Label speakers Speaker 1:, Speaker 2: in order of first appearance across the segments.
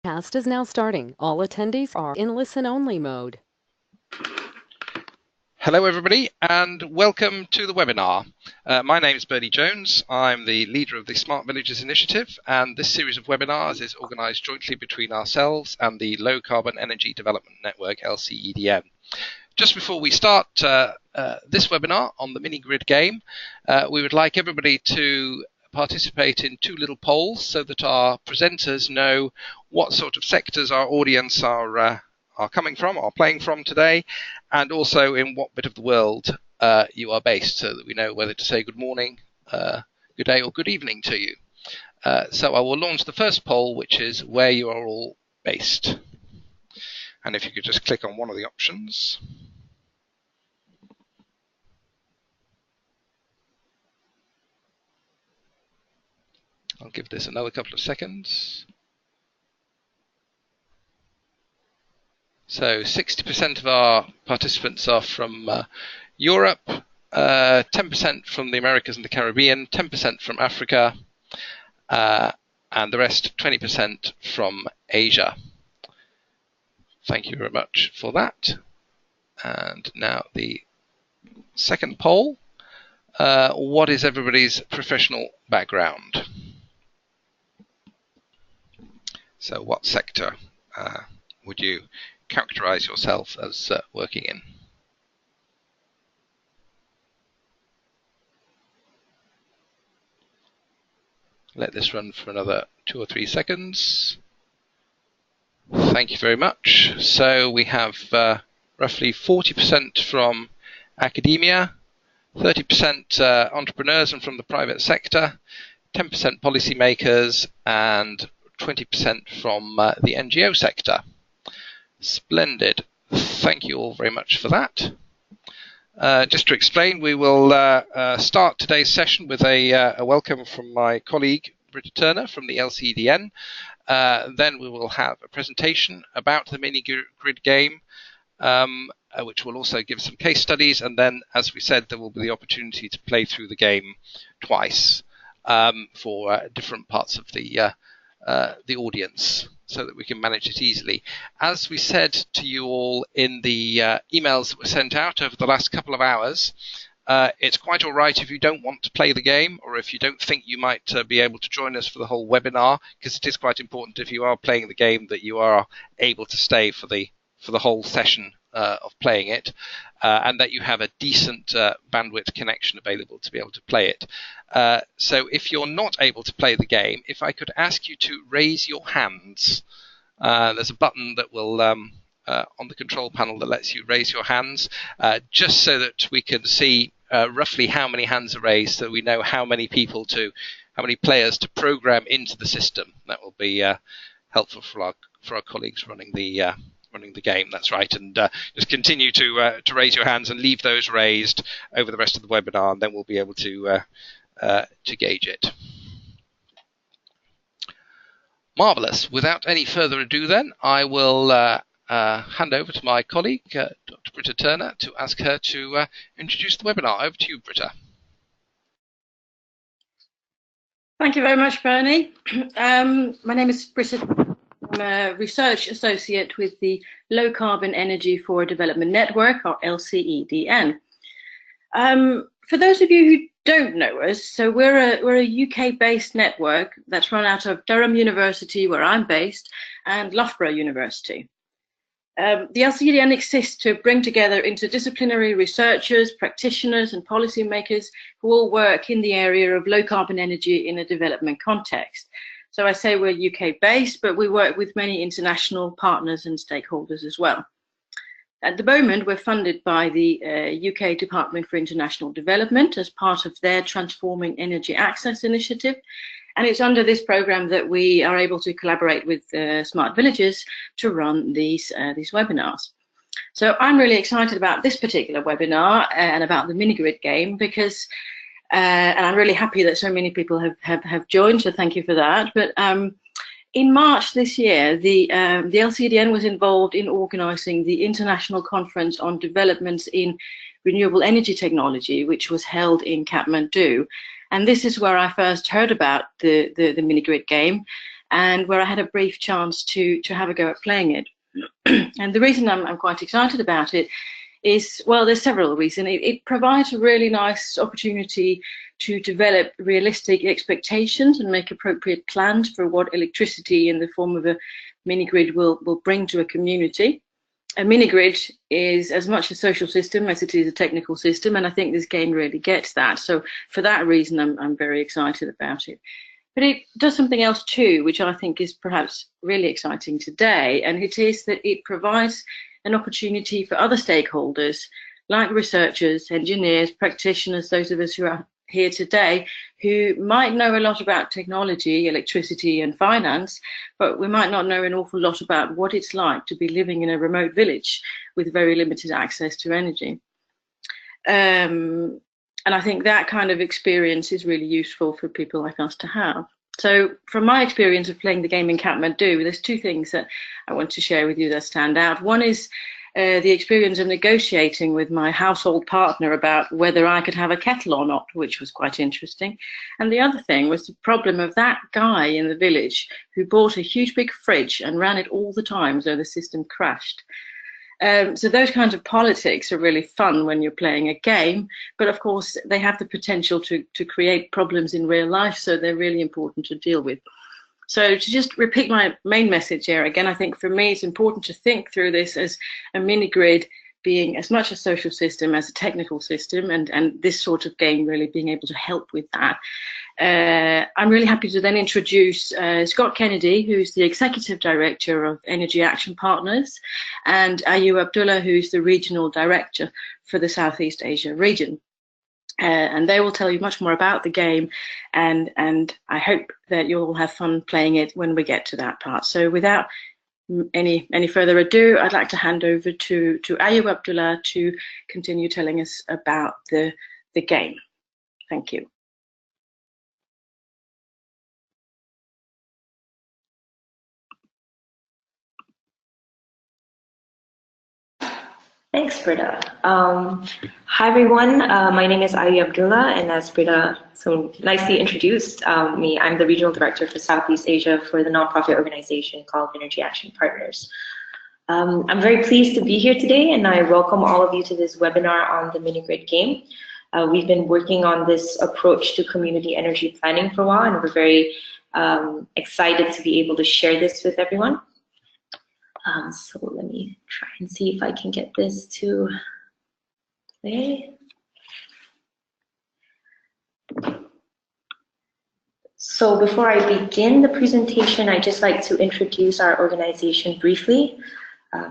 Speaker 1: Cast is now starting. All attendees are in listen-only mode.
Speaker 2: Hello everybody and welcome to the webinar. My name is Bernie Jones. I'm the leader of the Smart Villages Initiative, and this series of webinars is organised jointly between ourselves and the Low Carbon Energy Development Network, LCEDN. Just before we start this webinar on the Minigrid game, we would like everybody to participate in two little polls so that our presenters know what sort of sectors our audience are coming from, are playing from today, and also in what bit of the world you are based, so that we know whether to say good morning, good day or good evening to you. So I will launch the first poll, which is where you are all based. And if you could just click on one of the options. I'll give this another couple of seconds. So 60% of our participants are from Europe, 10% from the Americas and the Caribbean, 10% from Africa, and the rest 20% from Asia. Thank you very much for that. And now the second poll. What is everybody's professional background? So what sector would you characterize yourself as working in? Let this run for another 2 or 3 seconds. Thank you very much. So we have roughly 40% from academia, 30% entrepreneurs and from the private sector, 10% policymakers, and 20% from the NGO sector. Splendid. Thank you all very much for that. Just to explain, we will start today's session with a welcome from my colleague Britta Turner from the LCEDN. Then we will have a presentation about the Minigrid game, which will also give some case studies, and then, as we said, there will be the opportunity to play through the game twice for different parts of the audience, so that we can manage it easily. As we said to you all in the emails that were sent out over the last couple of hours, it's quite all right if you don't want to play the game, or if you don't think you might be able to join us for the whole webinar, because it is quite important, if you are playing the game, that you are able to stay for the whole session of playing it, and that you have a decent bandwidth connection available to be able to play it. So if you're not able to play the game, if I could ask you to raise your hands. There's a button that will on the control panel that lets you raise your hands, just so that we can see roughly how many hands are raised, so we know how many players to program into the system. That will be helpful for our colleagues running the game. That's right, and just continue to raise your hands and leave those raised over the rest of the webinar, and then we'll be able to gauge it. Marvelous. Without any further ado, then I will hand over to my colleague, Dr. Britta Turner, to ask her to introduce the webinar. Over to you, Britta.
Speaker 3: Thank you very much, Bernie. My name is Britta. I'm a research associate with the Low Carbon Energy for Development Network, or LCEDN. For those of you who don't know us, so we're a UK-based network that's run out of Durham University, where I'm based, and Loughborough University. The LCEDN exists to bring together interdisciplinary researchers, practitioners, and policymakers who all work in the area of low carbon energy in a development context. So I say we're UK-based, but we work with many international partners and stakeholders as well. At the moment, we're funded by the UK Department for International Development as part of their Transforming Energy Access initiative. And it's under this program that we are able to collaborate with Smart Villages to run these webinars. So I'm really excited about this particular webinar and about the Minigrid game, because and I'm really happy that so many people have joined, so thank you for that. But in March this year, the LCEDN was involved in organising the International Conference on Developments in Renewable Energy Technology, which was held in Kathmandu. And this is where I first heard about the Minigrid game. and where I had a brief chance to have a go at playing it. And the reason I'm quite excited about it is, well, there's several reasons. It provides a really nice opportunity to develop realistic expectations and make appropriate plans for what electricity in the form of a mini-grid will bring to a community. A mini-grid is as much a social system as it is a technical system, and I think this game really gets that. So for that reason, I'm very excited about it. But it does something else too, which I think is perhaps really exciting today, and it is that it provides an opportunity for other stakeholders, like researchers, engineers, practitioners, those of us who are here today, who might know a lot about technology, electricity and finance, but we might not know an awful lot about what it's like to be living in a remote village with very limited access to energy. And I think that kind of experience is really useful for people like us to have. So from my experience of playing the game in Kathmandu, there's two things that I want to share with you that stand out. One is the experience of negotiating with my household partner about whether I could have a kettle or not, which was quite interesting. And the other thing was the problem of that guy in the village who bought a huge big fridge and ran it all the time so the system crashed. So those kinds of politics are really fun when you're playing a game, but of course they have the potential to create problems in real life, so they're really important to deal with. So to just repeat my main message here again, I think for me it's important to think through this as a mini-grid being as much a social system as a technical system, and this sort of game really being able to help with that. I'm really happy to then introduce Scott Kennedy, who's the Executive Director of Energy Action Partners, and Ayub Abdullah, who's the Regional Director for the Southeast Asia region. And they will tell you much more about the game, and I hope that you'll have fun playing it when we get to that part. So without any further ado, I'd like to hand over to Ayub Abdullah to continue telling us about the game. Thank you.
Speaker 4: Thanks, Britta. Hi, everyone. My name is Ayub Abdullah, and as Britta so nicely introduced me, I'm the Regional Director for Southeast Asia for the nonprofit organization called Energy Action Partners. I'm very pleased to be here today, and I welcome all of you to this webinar on the Minigrid game. We've been working on this approach to community energy planning for a while, and we're very excited to be able to share this with everyone. So let me try and see if I can get this to play. So before I begin the presentation, I'd just like to introduce our organization briefly.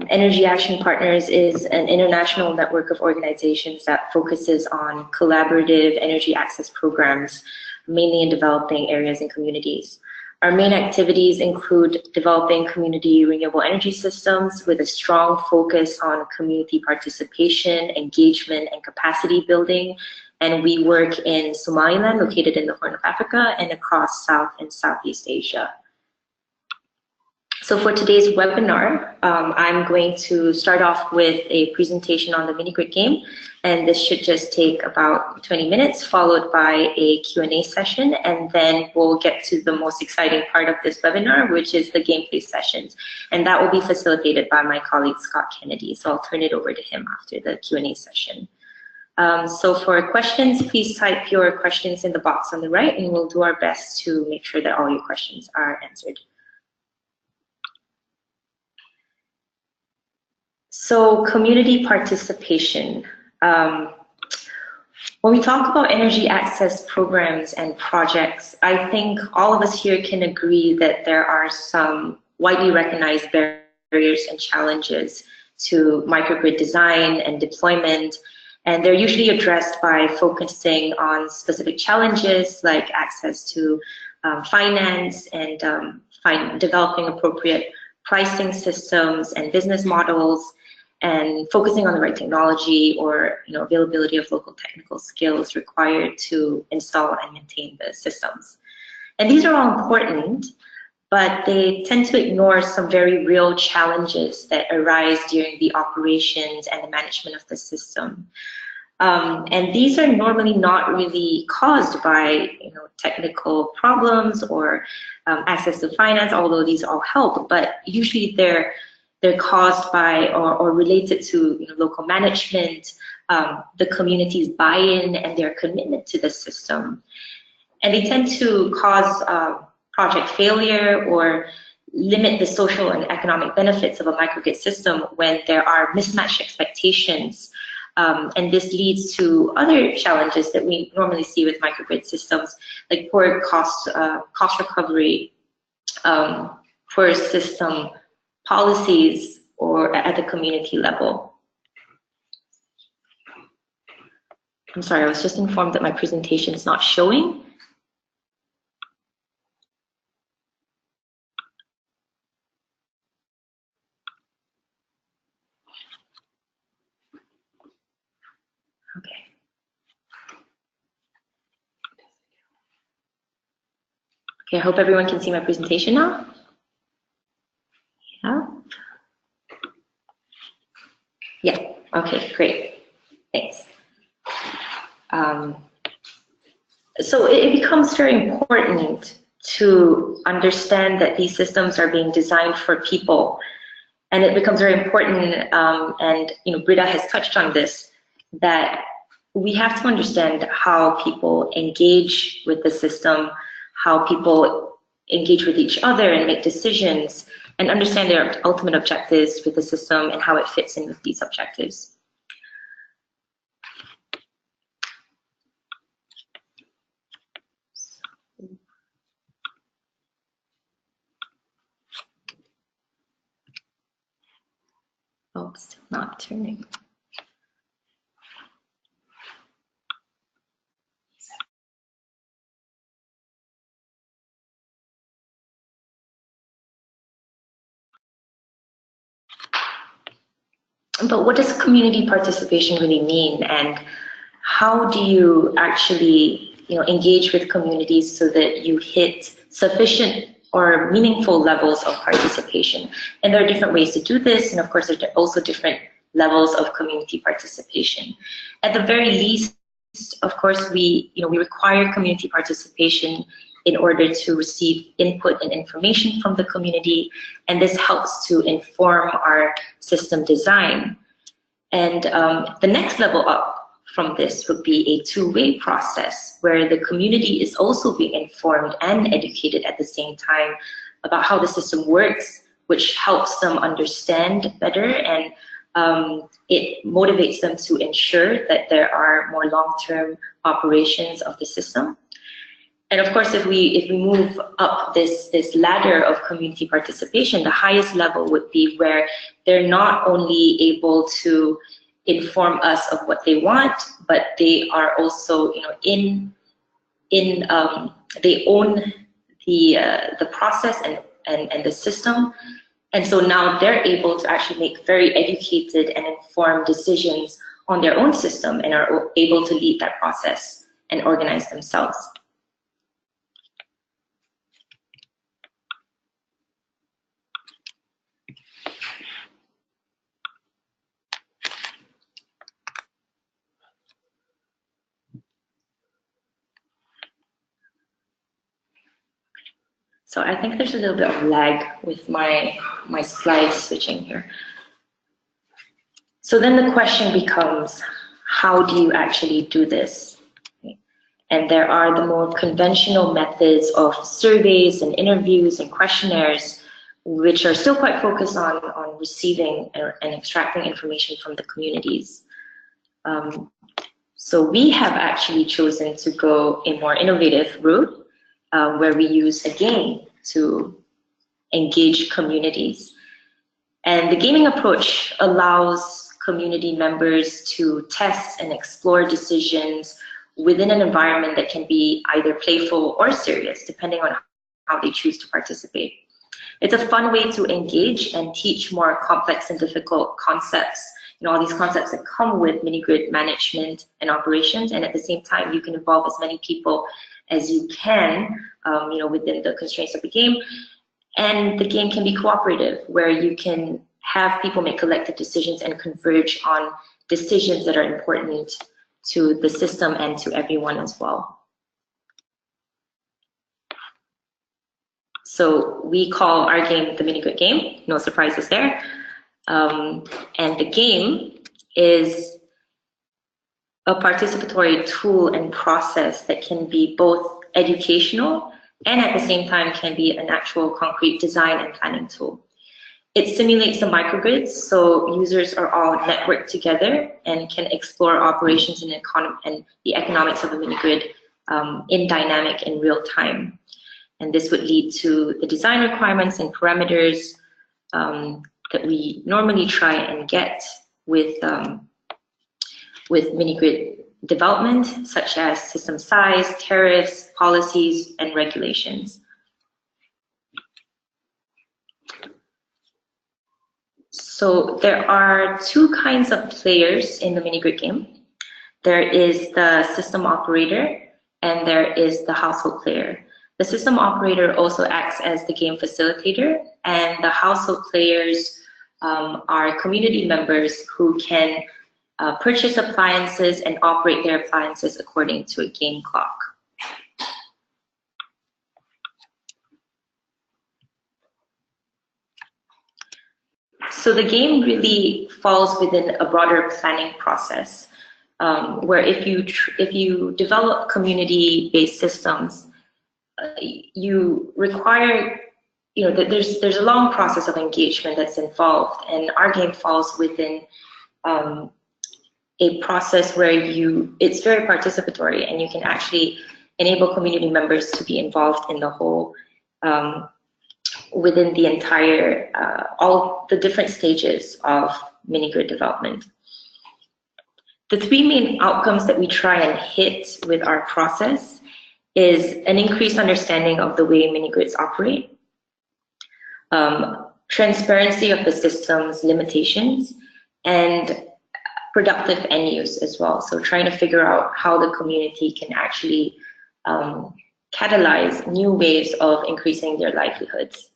Speaker 4: Energy Action Partners is an international network of organizations that focuses on collaborative energy access programs, mainly in developing areas and communities. Our main activities include developing community renewable energy systems with a strong focus on community participation, engagement, and capacity building. And we work in Somaliland, located in the Horn of Africa, and across South and Southeast Asia. So for today's webinar, I'm going to start off with a presentation on the Minigrid game, and this should just take about 20 minutes, followed by a Q&A session, and then we'll get to the most exciting part of this webinar, which is the gameplay sessions, and that will be facilitated by my colleague Scott Kennedy, so I'll turn it over to him after the Q&A session. So for questions, please type your questions in the box on the right, and we'll do our best to make sure that all your questions are answered. So community participation. When we talk about energy access programs and projects, I think all of us here can agree that there are some widely recognized barriers and challenges to microgrid design and deployment, and they're usually addressed by focusing on specific challenges like access to finance and developing appropriate pricing systems and business models, and focusing on the right technology or availability of local technical skills required to install and maintain the systems. And these are all important, but they tend to ignore some very real challenges that arise during the operations and the management of the system. And these are normally not really caused by technical problems or access to finance, although these all help, but usually they're caused by or related to local management, the community's buy-in and their commitment to the system. And they tend to cause project failure or limit the social and economic benefits of a microgrid system when there are mismatched expectations. And this leads to other challenges that we normally see with microgrid systems, like poor cost recovery, poor system policies, or at the community level. I'm sorry, I was just informed that my presentation is not showing. Okay. Okay, I hope everyone can see my presentation now. Yeah. Yeah, okay, great, thanks. So it becomes very important to understand that these systems are being designed for people. And it becomes very important, and Britta has touched on this, that we have to understand how people engage with the system, how people engage with each other and make decisions, and understand their ultimate objectives with the system and how it fits in with these objectives. Oh, it's still not turning. But what does community participation really mean, and how do you actually engage with communities so that you hit sufficient or meaningful levels of participation? And there are different ways to do this, and of course there are also different levels of community participation. At the very least, of course, we require community participation in order to receive input and information from the community, and this helps to inform our system design. And the next level up from this would be a two-way process where the community is also being informed and educated at the same time about how the system works, which helps them understand better, and it motivates them to ensure that there are more long-term operations of the system. And of course, if we move up this ladder of community participation, the highest level would be where they're not only able to inform us of what they want, but they are also, they own the process and the system. And so now they're able to actually make very educated and informed decisions on their own system and are able to lead that process and organize themselves. So I think there's a little bit of lag with my slides switching here. So then the question becomes, how do you actually do this? And there are the more conventional methods of surveys and interviews and questionnaires, which are still quite focused on receiving and extracting information from the communities. So we have actually chosen to go a more innovative route, where we use a game to engage communities. And the gaming approach allows community members to test and explore decisions within an environment that can be either playful or serious, depending on how they choose to participate. It's a fun way to engage and teach more complex and difficult concepts, all these concepts that come with mini-grid management and operations, and at the same time, you can involve as many people as you can, within the constraints of the game. And the game can be cooperative, where you can have people make collective decisions and converge on decisions that are important to the system and to everyone as well. So we call our game the Minigrid Game, no surprises there. And the game is a participatory tool and process that can be both educational and at the same time can be an actual concrete design and planning tool. It simulates the microgrids, so users are all networked together and can explore operations and the economics of a minigrid in dynamic in real time. And this would lead to the design requirements and parameters that we normally try and get with minigrid development, such as system size, tariffs, policies, and regulations. So there are two kinds of players in the Minigrid game. There is the system operator and there is the household player. The system operator also acts as the game facilitator, and the household players are community members who can purchase appliances and operate their appliances according to a game clock. So the game really falls within a broader planning process, where if you develop community-based systems, you require, there's a long process of engagement that's involved, and our game falls within a process where it's very participatory, and you can actually enable community members to be involved in the whole, within the entire, all the different stages of minigrid development. The three main outcomes that we try and hit with our process is an increased understanding of the way minigrids operate, transparency of the system's limitations, and productive end use as well. So trying to figure out how the community can actually catalyze new ways of increasing their livelihoods.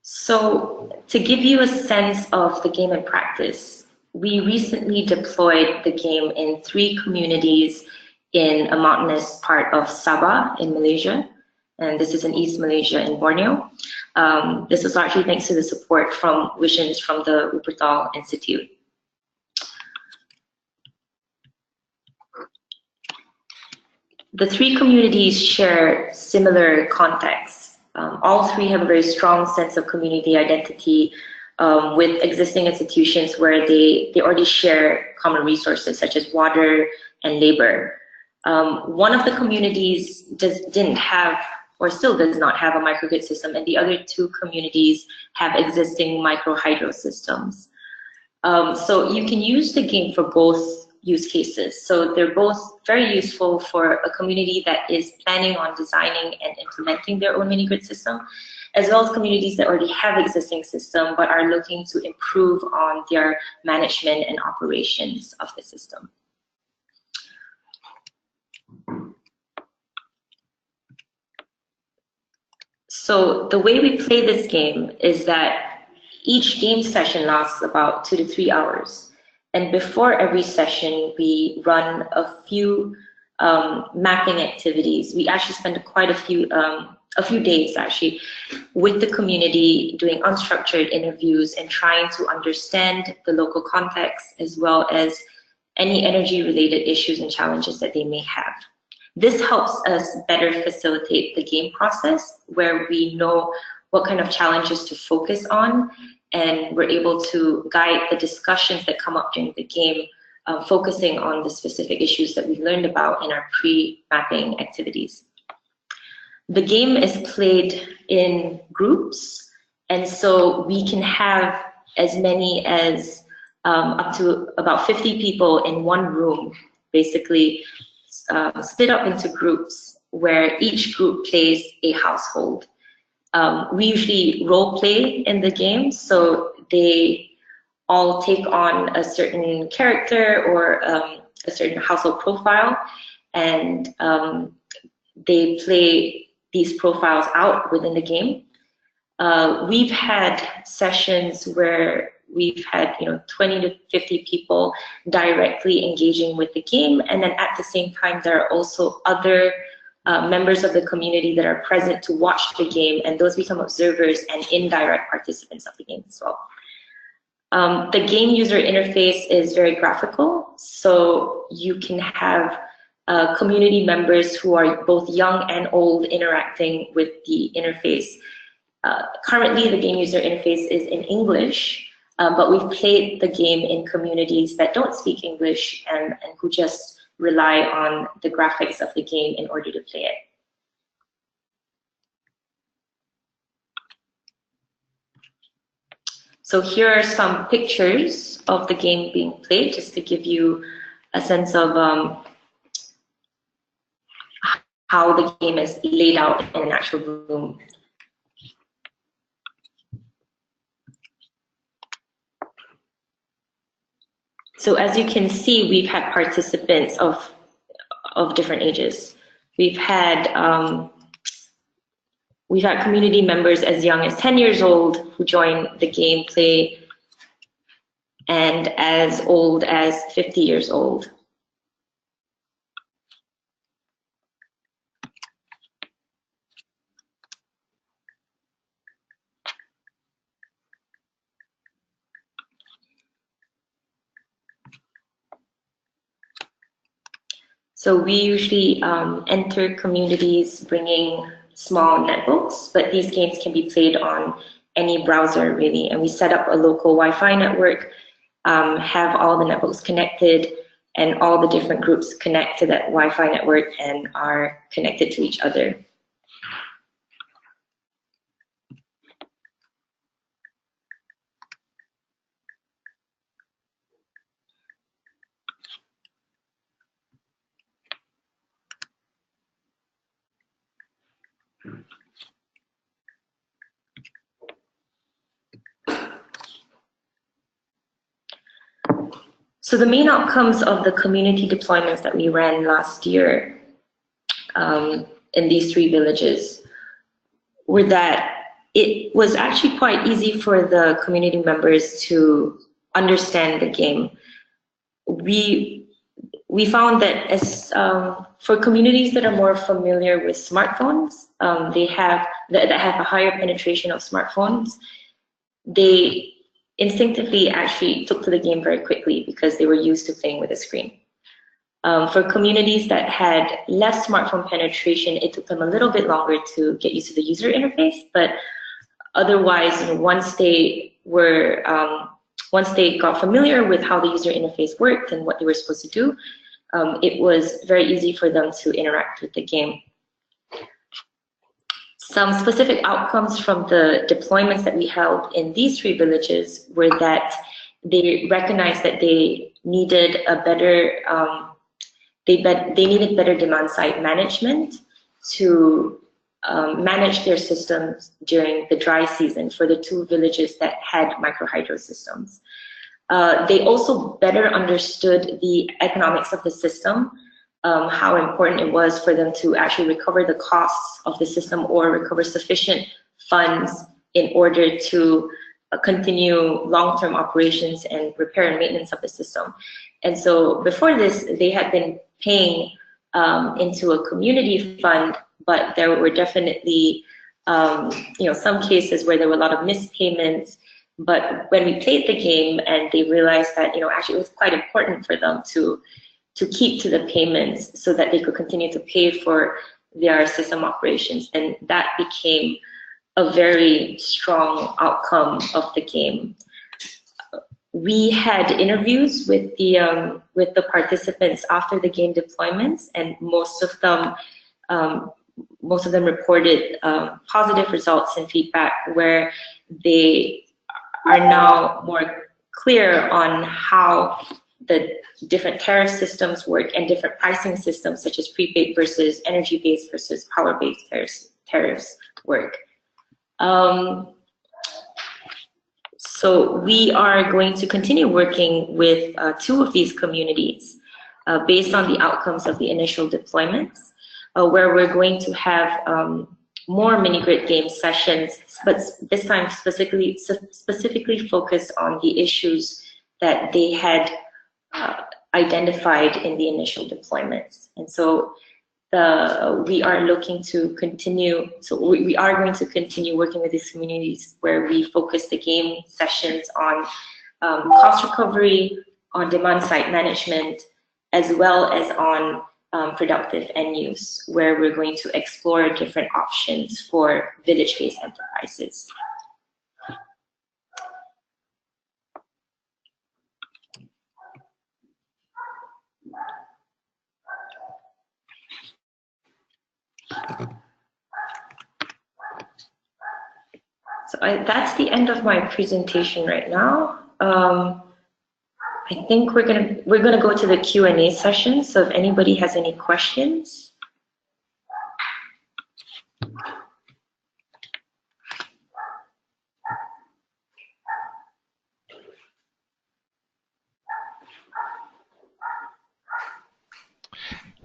Speaker 4: So to give you a sense of the game in practice, we recently deployed the game in 3 communities in a mountainous part of Sabah in Malaysia, and this is in East Malaysia in Borneo. This was largely thanks to the support from Visions from the Wuppertal Institute. The 3 communities share similar contexts. All 3 have a very strong sense of community identity with existing institutions where they already share common resources such as water and labor. One of the communities didn't have, or still does not have, a microgrid system, and the other 2 communities have existing micro-hydro systems. So you can use the game for both use cases. So they're both very useful for a community that is planning on designing and implementing their own minigrid system, as well as communities that already have existing system but are looking to improve on their management and operations of the system. So the way we play this game is that each game session lasts about 2 to 3 hours. And before every session, we run a few mapping activities. We actually spend quite a few days actually with the community doing unstructured interviews and trying to understand the local context as well as any energy related issues and challenges that they may have. This helps us better facilitate the game process where we know what kind of challenges to focus on, and we're able to guide the discussions that come up during the game, focusing on the specific issues that we've learned about in our pre-mapping activities. The game is played in groups, and so we can have as many as up to about 50 people in one room, basically split up into groups where each group plays a household. We usually role play in the game, so they all take on a certain character or a certain household profile, and they play these profiles out within the game. We've had sessions where we've had 20 to 50 people directly engaging with the game, and then at the same time there are also other members of the community that are present to watch the game, and those become observers and indirect participants of the game as well. The game user interface is very graphical, so you can have community members who are both young and old interacting with the interface. Currently, the game user interface is in English, but we've played the game in communities that don't speak English and who just rely on the graphics of the game in order to play it. So here are some pictures of the game being played, just to give you a sense of how the game is laid out in an actual room. So as you can see, we've had participants of different ages. We've had community members as young as 10 years old who join the gameplay, and as old as 50 years old. So we usually enter communities bringing small netbooks, but these games can be played on any browser really. And we set up a local Wi-Fi network, have all the netbooks connected, and all the different groups connect to that Wi-Fi network and are connected to each other. So the main outcomes of the community deployments that we ran last year in these 3 villages were that it was actually quite easy for the community members to understand the game. We found that as for communities that are more familiar with smartphones, that have a higher penetration of smartphones, they instinctively actually took to the game very quickly because they were used to playing with a screen. For communities that had less smartphone penetration, it took them a little bit longer to get used to the user interface, but otherwise, once they got familiar with how the user interface worked and what they were supposed to do, it was very easy for them to interact with the game. Some specific outcomes from the deployments that we held in these 3 villages were that they recognized that they needed a better, they needed better demand side management to manage their systems during the dry season for the 2 villages that had microhydro systems. They also better understood the economics of the system, how important it was for them to actually recover the costs of the system or recover sufficient funds in order to continue long-term operations and repair and maintenance of the system. And so before this, they had been paying into a community fund, but there were definitely some cases where there were a lot of missed payments. But when we played the game and they realized that actually it was quite important for them to keep to the payments so that they could continue to pay for their system operations, and that became a very strong outcome of the game. We had interviews with the participants after the game deployments, and most of them reported positive results and feedback where they are now more clear on how the different tariff systems work and different pricing systems such as prepaid versus energy-based versus power-based tariffs work. So we are going to continue working with 2 of these communities based on the outcomes of the initial deployments, where we're going to have more mini-grid game sessions, but this time specifically focused on the issues that they had identified in the initial deployments. And so we are looking to continue, so we are going to continue working with these communities where we focus the game sessions on cost recovery, on demand side management, as well as on productive end use, where we're going to explore different options for village-based enterprises. So that's the end of my presentation right now. I think we're gonna go to the Q&A session. So if anybody has any questions.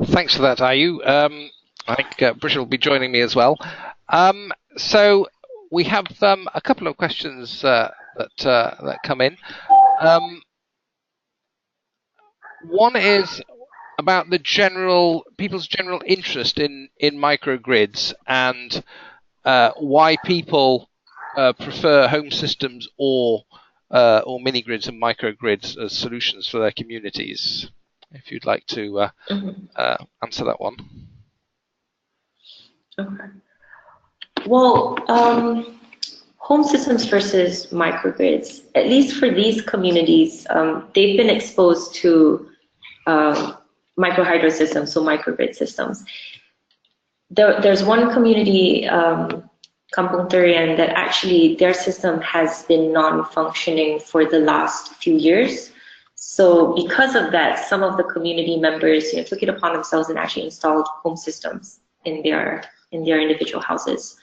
Speaker 2: Thanks for that, Ayu. I think Britta will be joining me as well. So we have a couple of questions that come in. One is about the people's general interest in microgrids and why people prefer home systems or mini-grids and microgrids as solutions for their communities. If you'd like to answer that one.
Speaker 4: Okay. Well, home systems versus microgrids, at least for these communities, they've been exposed to microhydro systems, so microgrid systems. There's one community, Kampung Turian, that actually their system has been non-functioning for the last few years. So because of that, some of the community members, took it upon themselves and actually installed home systems in their individual houses.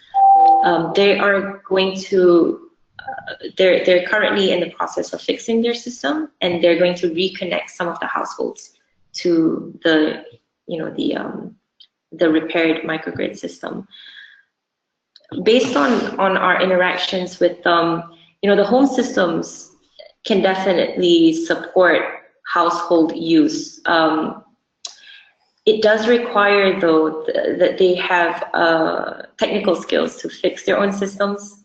Speaker 4: They are going to, they're currently in the process of fixing their system, and they're going to reconnect some of the households to the, the repaired microgrid system. Based on our interactions with them, the home systems can definitely support household use. It does require, though, that they have technical skills to fix their own systems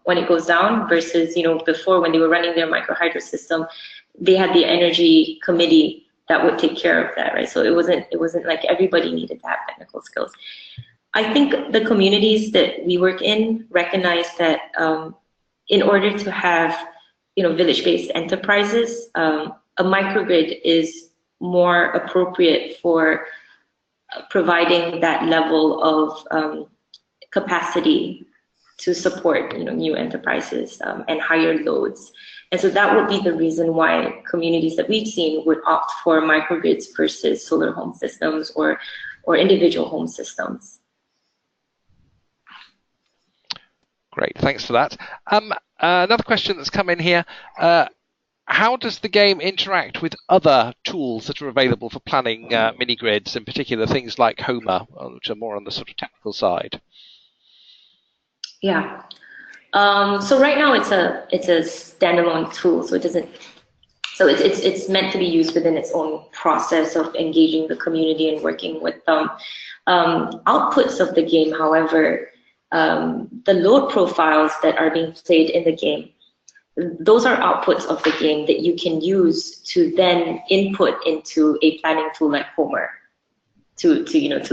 Speaker 4: when it goes down, versus, before, when they were running their microhydro system, they had the energy committee that would take care of that, right? So it wasn't like everybody needed to have technical skills. I think the communities that we work in recognize that in order to have, village-based enterprises, a microgrid is more appropriate for providing that level of capacity to support, new enterprises and higher loads. And so that would be the reason why communities that we've seen would opt for microgrids versus solar home systems or individual home systems.
Speaker 2: Great, thanks for that. Another question that's come in here. How does the game interact with other tools that are available for planning mini-grids, in particular things like Homer, which are more on the sort of technical side?
Speaker 4: Yeah. So right now it's a standalone tool, so it doesn't. So it's meant to be used within its own process of engaging the community and working with them. Outputs of the game, however, the load profiles that are being played in the game, those are outputs of the game that you can use to then input into a planning tool like Homer to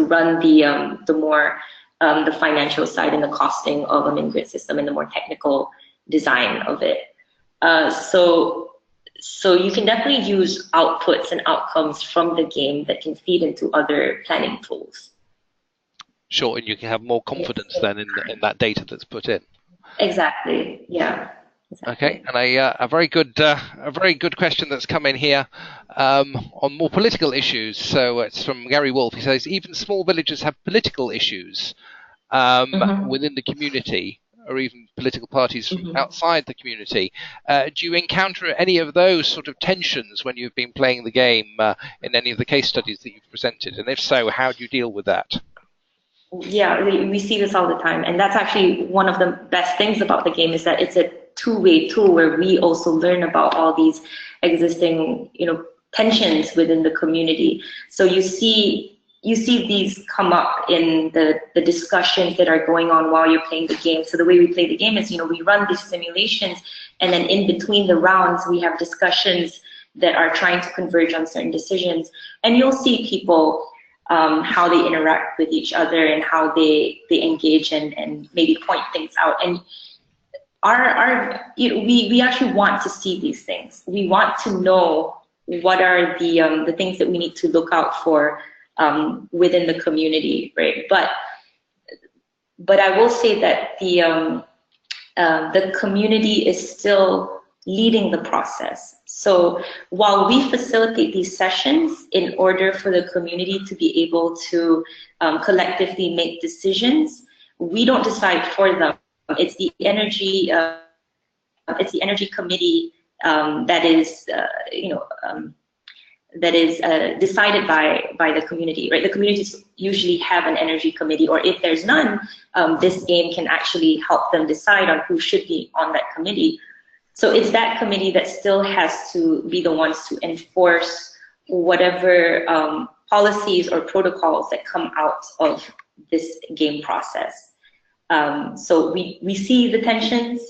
Speaker 4: run the more the financial side and the costing of a mini-grid system and the more technical design of it. So you can definitely use outputs and outcomes from the game that can feed into other planning tools.
Speaker 2: Sure, and you can have more confidence then in that data that's put in.
Speaker 4: Exactly. Yeah. Exactly.
Speaker 2: Okay, and a very good question that's come in here on more political issues. So it's from Gary Wolf. He says even small villages have political issues within the community, or even political parties from outside the community. Do you encounter any of those sort of tensions when you've been playing the game in any of the case studies that you've presented? And if so, how do you deal with that?
Speaker 4: Yeah, we see this all the time, and that's actually one of the best things about the game is that it's a two-way tool where we also learn about all these existing, tensions within the community. So you see these come up in the discussions that are going on while you're playing the game. So the way we play the game is, we run these simulations, and then in between the rounds, we have discussions that are trying to converge on certain decisions. And you'll see people, how they interact with each other and how they engage and maybe point things out. And we actually want to see these things. We want to know what are the things that we need to look out for within the community, right? But I will say that the community is still leading the process. So while we facilitate these sessions in order for the community to be able to collectively make decisions, we don't decide for them. It's the energy committee that is decided by the community, right? The communities usually have an energy committee, or if there's none, this game can actually help them decide on who should be on that committee. So it's that committee that still has to be the ones to enforce whatever policies or protocols that come out of this game process. So we see the tensions.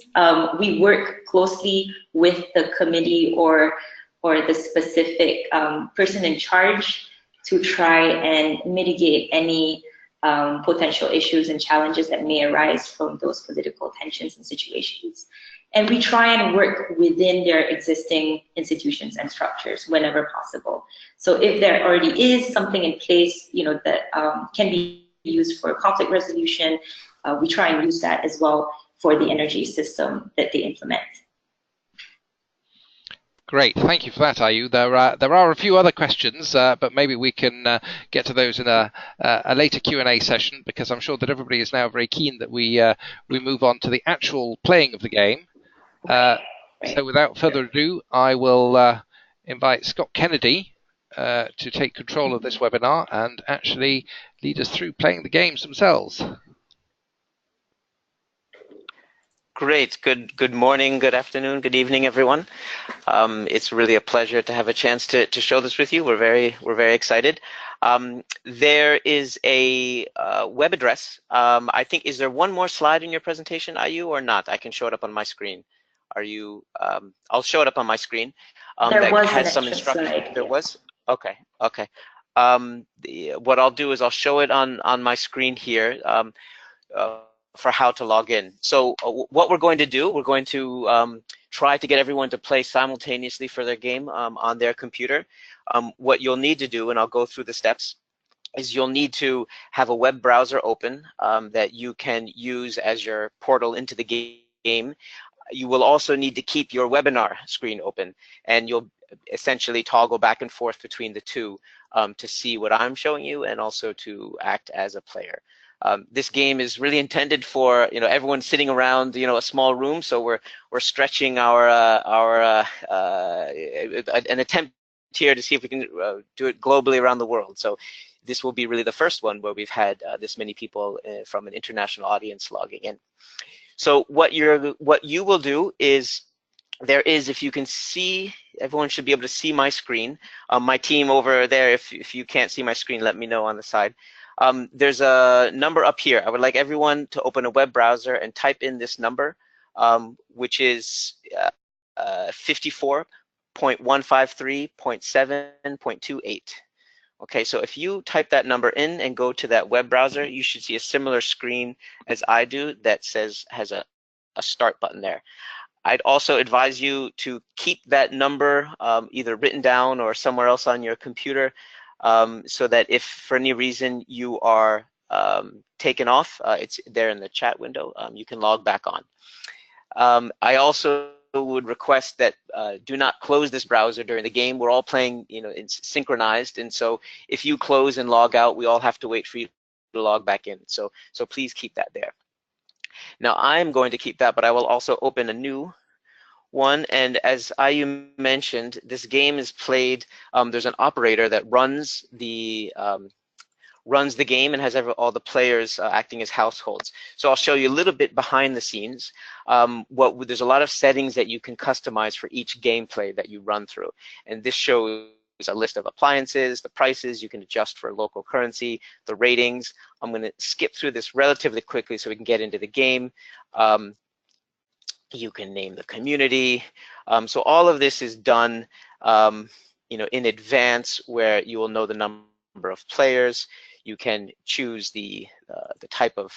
Speaker 4: We work closely with the committee or the specific person in charge to try and mitigate any potential issues and challenges that may arise from those political tensions and situations. And we try and work within their existing institutions and structures whenever possible. So if there already is something in place, that can be used for conflict resolution, we try and use that as well for the energy system that they implement.
Speaker 2: Great, thank you for that, Ayu. There are a few other questions, but maybe we can get to those in a later Q&A session, because I'm sure that everybody is now very keen that we move on to the actual playing of the game. So without further ado, I will invite Scott Kennedy to take control of this webinar and actually lead us through playing the games themselves.
Speaker 5: Great. Good morning, good afternoon, good evening, everyone. It's really a pleasure to have a chance to show this with you. We're very excited. There is a web address. I think, is there one more slide in your presentation, Ayu, or not? I can show it up on my screen. Are you? I'll show it up on my screen.
Speaker 4: There was
Speaker 5: has some instructions.
Speaker 4: slide.
Speaker 5: There was? Okay. What I'll do is I'll show it on my screen here. For how to log in. So what we're going to do, we're going to try to get everyone to play simultaneously for their game on their computer. What you'll need to do, and I'll go through the steps, is you'll need to have a web browser open that you can use as your portal into the game. You will also need to keep your webinar screen open, and you'll essentially toggle back and forth between the two to see what I'm showing you and also to act as a player. This game is really intended for everyone sitting around a small room, so we're stretching our an attempt here to see if we can do it globally around the world. So this will be really the first one where we've had this many people from an international audience logging in. So what you will do is, if you can see, everyone should be able to see my screen. My team over there, if you can't see my screen, let me know on the side. There's a number up here. I would like everyone to open a web browser and type in this number, which is 54.153.7.28. Okay, so if you type that number in and go to that web browser, you should see a similar screen as I do that has a start button there. I'd also advise you to keep that number either written down or somewhere else on your computer, so that if for any reason you are taken off, it's there in the chat window, you can log back on. I also would request that do not close this browser during the game. We're all playing, it's synchronized, and so if you close and log out, we all have to wait for you to log back in. So please keep that there. Now I'm going to keep that, but I will also open a new one, and as Ayu mentioned, this game is played. There's an operator that runs the runs the game and has all the players acting as households. So I'll show you a little bit behind the scenes. There's a lot of settings that you can customize for each gameplay that you run through. And this shows a list of appliances, the prices, you can adjust for local currency, the ratings. I'm going to skip through this relatively quickly so we can get into the game. You can name the community. So all of this is done in advance, where you will know the number of players. You can choose the type of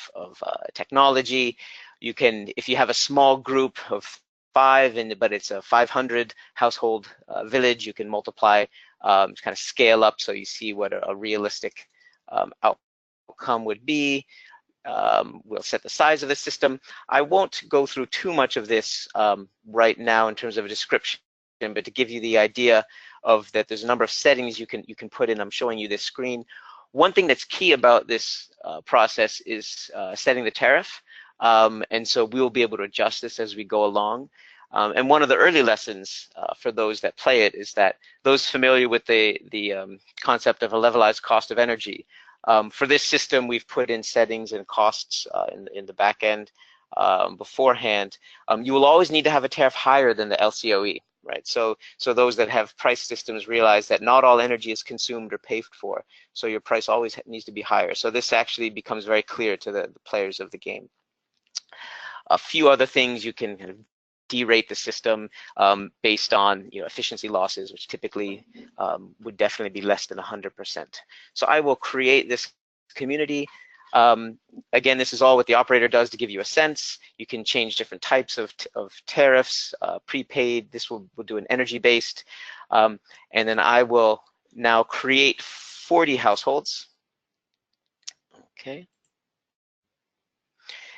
Speaker 5: technology. You can, if you have a small group of 5, but it's a 500 household village, you can multiply, kind of scale up so you see what a realistic outcome would be. We'll set the size of the system. I won't go through too much of this right now in terms of a description, but to give you the idea of that there's a number of settings you can put in. I'm showing you this screen. One thing that's key about this process is setting the tariff. And so we'll be able to adjust this as we go along. And one of the early lessons for those that play it is that those familiar with the concept of a levelized cost of energy, for this system, we've put in settings and costs in the back end beforehand. You will always need to have a tariff higher than the LCOE, right? So those that have price systems realize that not all energy is consumed or paid for, so your price always needs to be higher. So this actually becomes very clear to the players of the game. A few other things, you can kind of derate the system based on efficiency losses, which typically would definitely be less than 100%. So I will create this community. Again, this is all what the operator does to give you a sense. You can change different types of tariffs, prepaid. This will do an energy-based. And then I will now create 40 households. Okay.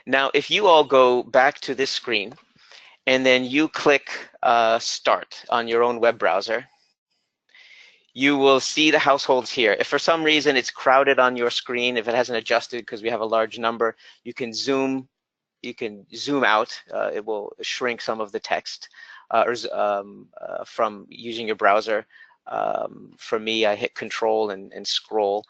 Speaker 5: Now, if you all go back to this screen, and then you click Start on your own web browser, you will see the households here. If for some reason it's crowded on your screen, if it hasn't adjusted because we have a large number, you can zoom out. It will shrink some of the text from using your browser. For me, I hit Control and scroll.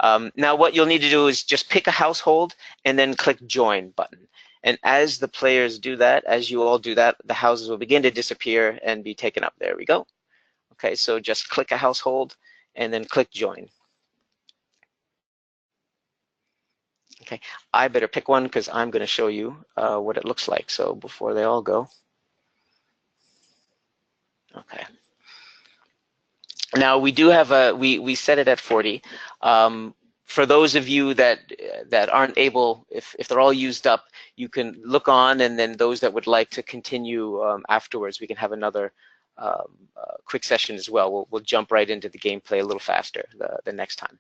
Speaker 5: Now what you'll need to do is just pick a household and then click Join button. And as the players do that, as you all do that, the houses will begin to disappear and be taken up. There we go. Okay, so just click a household and then click Join. Okay, I better pick one because I'm going to show you what it looks like. So before they all go. Okay. Now we do have we set it at 40. For those of you that aren't able, if they're all used up, you can look on, and then those that would like to continue afterwards, we can have another quick session as well. We'll jump right into the gameplay a little faster the next time.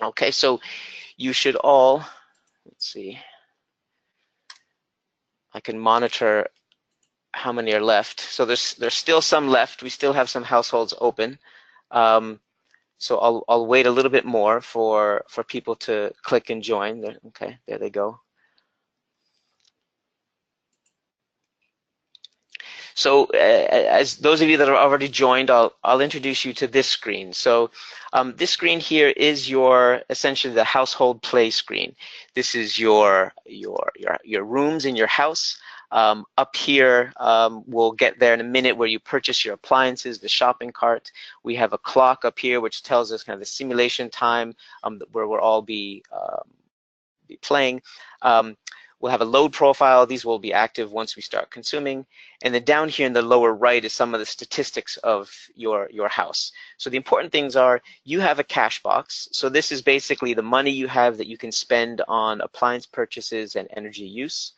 Speaker 5: Okay, so you should all, let's see, I can monitor how many are left. So there's still some left. We still have some households open. So I'll wait a little bit more for people to click and join. Okay, there they go. So as those of you that are already joined, I'll introduce you to this screen. So this screen here is essentially the household play screen. This is your rooms in your house. Up here, we'll get there in a minute, where you purchase your appliances, the shopping cart. We have a clock up here which tells us kind of the simulation time where we'll all be playing. We'll have a load profile. These will be active once we start consuming. And then down here in the lower right is some of the statistics of your house. So the important things are, you have a cash box. So this is basically the money you have that you can spend on appliance purchases and energy use.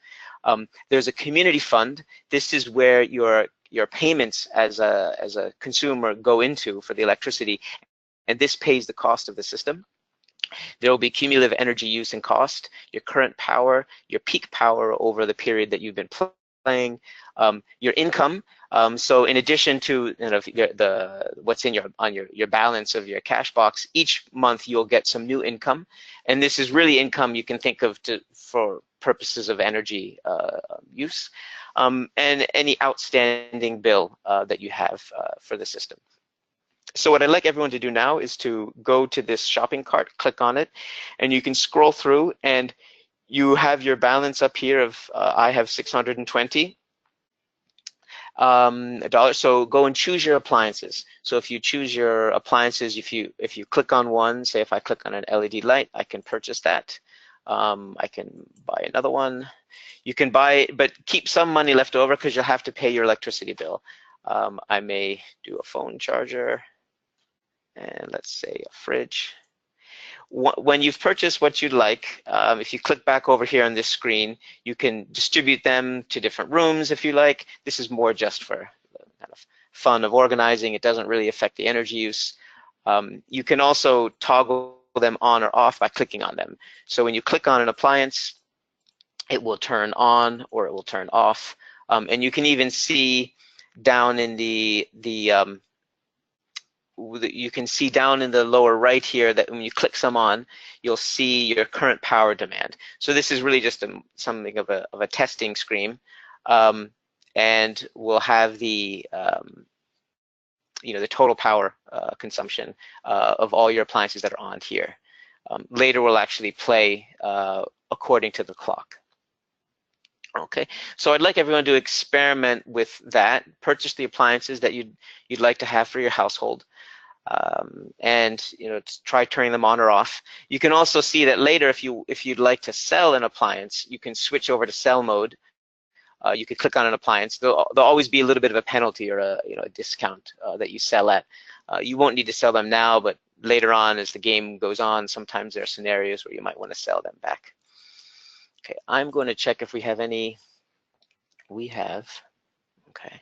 Speaker 5: There's a community fund. This is where your payments as a consumer go into for the electricity, and this pays the cost of the system. There will be cumulative energy use and cost, your current power, your peak power over the period that you've been playing, your income. So in addition to what's in your balance of your cash box, each month you'll get some new income, and this is really income you can think of for purposes of energy use, and any outstanding bill that you have for the system. So what I'd like everyone to do now is to go to this shopping cart, click on it, and you can scroll through, and you have your balance up here of I have $620. So go and choose your appliances. So if you choose your appliances, if you click on one, say if I click on an LED light, I can purchase that. I can buy another one. You can buy, but keep some money left over because you'll have to pay your electricity bill. I may do a phone charger, and let's say a fridge. When you've purchased what you'd like, if you click back over here on this screen, you can distribute them to different rooms if you like. This is more just for kind of fun of organizing. It doesn't really affect the energy use. You can also toggle them on or off by clicking on them. So when you click on an appliance, it will turn on or it will turn off. And you can even see down in you can see down in the lower right here that when you click some on, you'll see your current power demand. So this is really just something of a testing screen, and we'll have the the total power consumption of all your appliances that are on here. Later we'll actually play according to the clock. Okay, so I'd like everyone to experiment with that. Purchase the appliances that you'd like to have for your household, and try turning them on or off. You can also see that later, if you'd like to sell an appliance, you can switch over to sell mode. You could click on an appliance. There'll always be a little bit of a penalty or a discount that you sell at. You won't need to sell them now, but later on, as the game goes on, sometimes there are scenarios where you might want to sell them back. Okay, I'm going to check if we have any. We have, okay,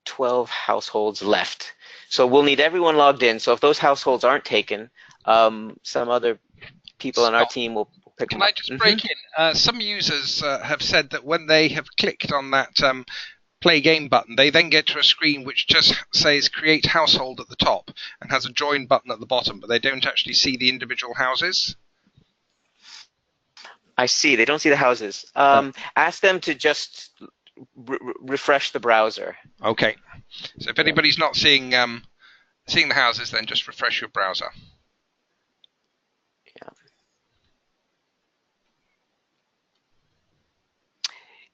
Speaker 5: 12 households left. So we'll need everyone logged in. So if those households aren't taken, some other people on our team will pick them up.
Speaker 2: Can I just break in? Some users have said that when they have clicked on that play game button, they then get to a screen which just says create household at the top and has a join button at the bottom, but they don't actually see the individual houses.
Speaker 5: I see. They don't see the houses. Ask them to just refresh the browser.
Speaker 2: Okay. So if anybody's not seeing the houses, then just refresh your browser.
Speaker 5: Yeah.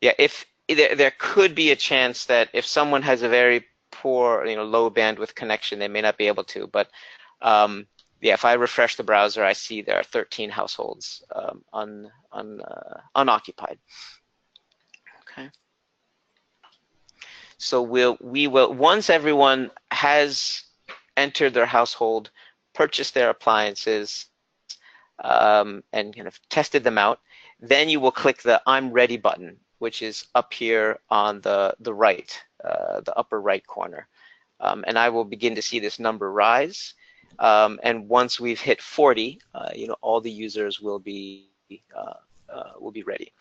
Speaker 5: Yeah. If there could be a chance that if someone has a very poor, low bandwidth connection, they may not be able to. But yeah, if I refresh the browser, I see there are 13 households unoccupied. Okay. So we will once everyone has entered their household, purchased their appliances, and kind of tested them out, then you will click the I'm ready button, which is up here on the right, the upper right corner, and I will begin to see this number rise. And once we've hit 40, all the users will be ready.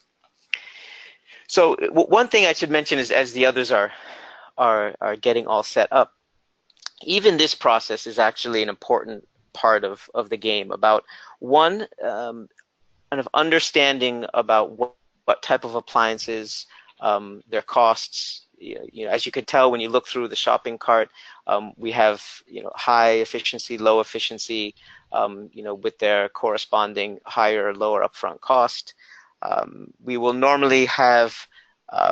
Speaker 5: So one thing I should mention is, as the others are getting all set up, even this process is actually an important part of the game. About one, kind of understanding about what type of appliances, their costs. As you could tell when you look through the shopping cart, we have high efficiency, low efficiency, with their corresponding higher or lower upfront cost. We will normally have,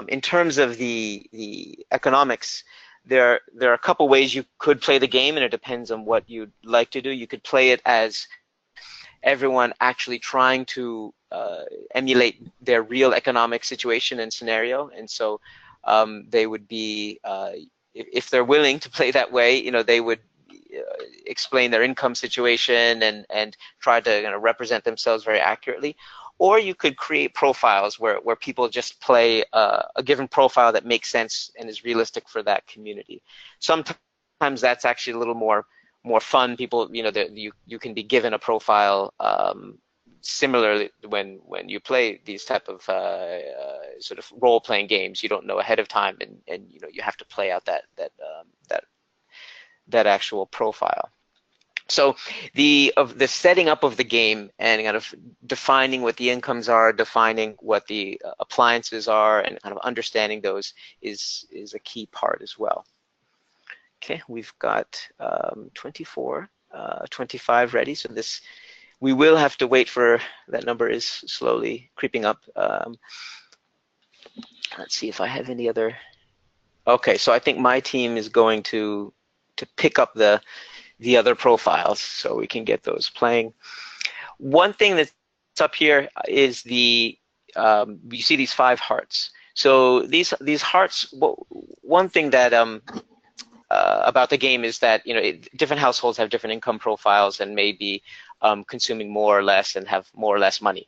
Speaker 5: in terms of the economics, there are a couple ways you could play the game, and it depends on what you'd like to do. You could play it as everyone actually trying to emulate their real economic situation and scenario, and so they would be, if they're willing to play that way, they would explain their income situation and try to represent themselves very accurately. Or you could create profiles where people just play a given profile that makes sense and is realistic for that community. Sometimes that's actually a little more fun. People, you can be given a profile. Similarly, when you play these type of sort of role-playing games, you don't know ahead of time, and you have to play out that actual profile. So the setting up of the game and kind of defining what the incomes are, defining what the appliances are, and kind of understanding those is a key part as well. Okay, we've got 24, 25 ready. So this, we will have to wait for, that number is slowly creeping up. Let's see if I have any other. Okay, so I think my team is going to pick up the other profiles so we can get those playing. One thing that's up here is the, you see these 5 hearts. So these hearts, one thing that about the game is that, you know, different households have different income profiles and may be consuming more or less and have more or less money.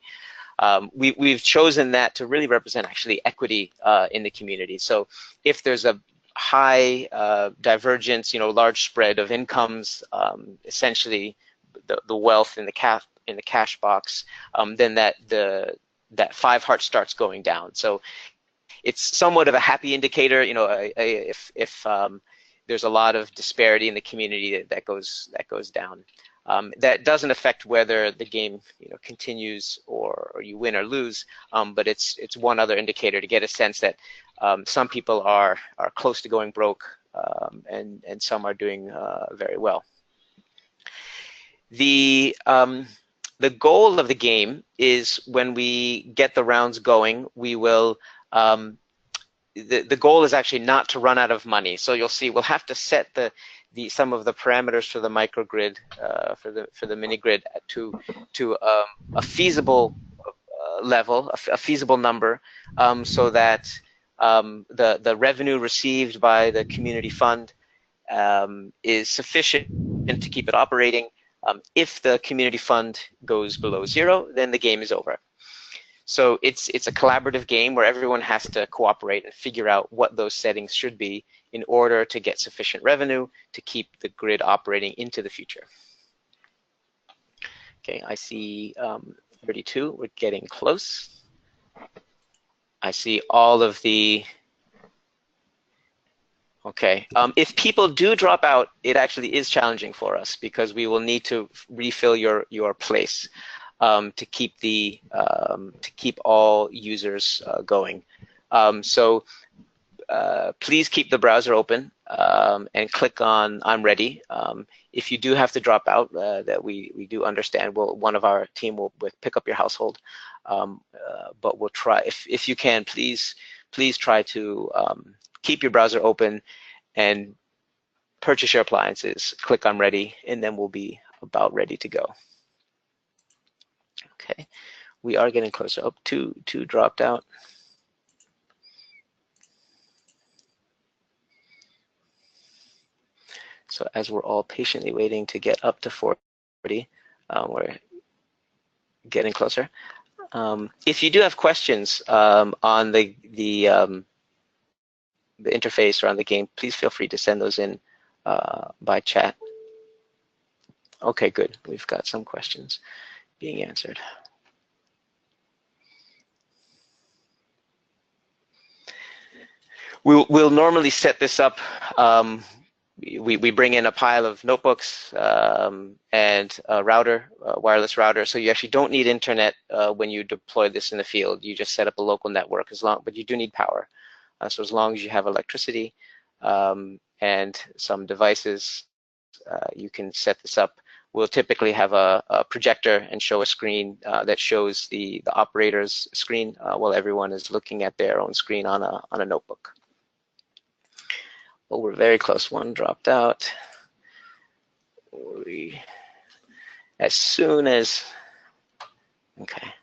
Speaker 5: We've chosen that to really represent actually equity in the community. So if there's a high divergence, you know, large spread of incomes, essentially the wealth in the cash box, then that 5 heart starts going down. So it's somewhat of a happy indicator, you know, if there's a lot of disparity in the community, that goes down. That doesn't affect whether the game, you know, continues or you win or lose, but it's one other indicator to get a sense that some people are close to going broke, and some are doing very well. The goal of the game is, when we get the rounds going, we will the goal is actually not to run out of money. So you'll see we'll have to set some of the parameters for the microgrid, for the mini grid to a feasible level, a feasible number, so that the revenue received by the community fund is sufficient to keep it operating. If the community fund goes below 0, then the game is over. So it's a collaborative game where everyone has to cooperate and figure out what those settings should be in order to get sufficient revenue to keep the grid operating into the future. Okay, I see 32, we're getting close. I see all of the, okay. If people do drop out, it actually is challenging for us because we will need to refill your place. To keep all users going. So please keep the browser open and click on I'm ready. If you do have to drop out, that we do understand. One of our team will pick up your household, but we'll try. If you can, please try to keep your browser open and purchase your appliances. Click I'm ready, and then we'll be about ready to go. Okay, we are getting closer. Oh, two dropped out. So as we're all patiently waiting to get up to 40, we're getting closer. If you do have questions on the interface or on the game, please feel free to send those in by chat. Okay, good. We've got some questions being answered. We'll normally set this up. We bring in a pile of notebooks and a router, a wireless router. So you actually don't need internet when you deploy this in the field. You just set up a local network, but you do need power. So as long as you have electricity and some devices, you can set this up. We'll typically have a projector and show a screen that shows the operator's screen while everyone is looking at their own screen on a notebook. Well, we're very close. One dropped out. As soon as, okay.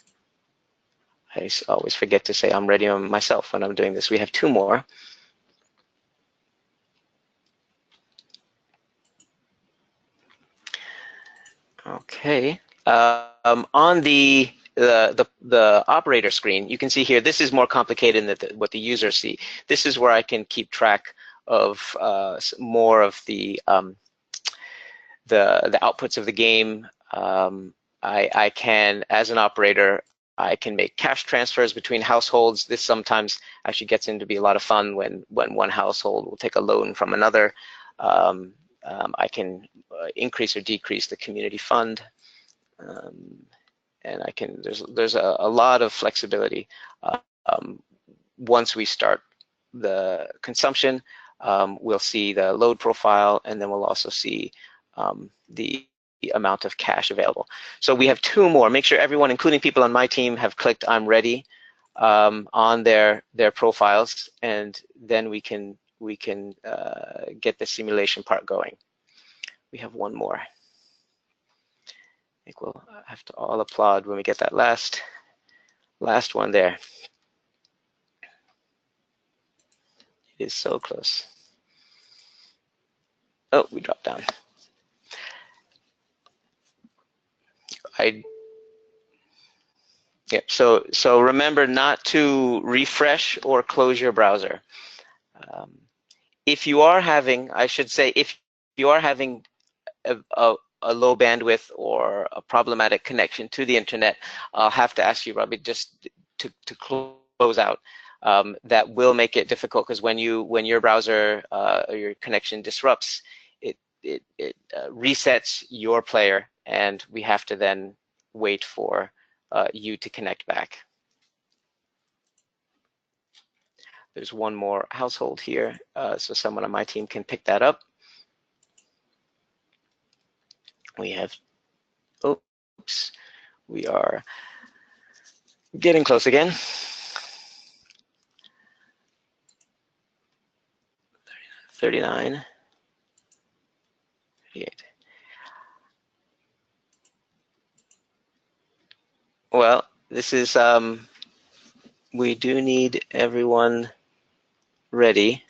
Speaker 5: I always forget to say I'm ready on myself when I'm doing this. We have 2 more. Okay. On the operator screen, you can see here, this is more complicated than what the users see. This is where I can keep track of more of the outputs of the game. I can, as an operator, I can make cash transfers between households. This sometimes actually gets into be a lot of fun when one household will take a loan from another. I can increase or decrease the community fund, and I can. There's a lot of flexibility once we start the consumption. we'll see the load profile, and then we'll also see the amount of cache available. So we have 2 more. Make sure everyone, including people on my team, have clicked I'm ready on their profiles, and then we can get the simulation part going. We have 1 more. I think we'll have to all applaud when we get that last one there. It is so close. Oh, we dropped down. Yeah, so remember not to refresh or close your browser. If you are having, I should say, if you are having a low bandwidth or a problematic connection to the internet, I'll have to ask you, Robbie, just to close out. That will make it difficult, because when your browser or your connection disrupts, it resets your player, and we have to then wait for you to connect back. There's 1 more household here, so someone on my team can pick that up. We have, oops, we are getting close again. 39, 38. Well, this is, we do need everyone ready.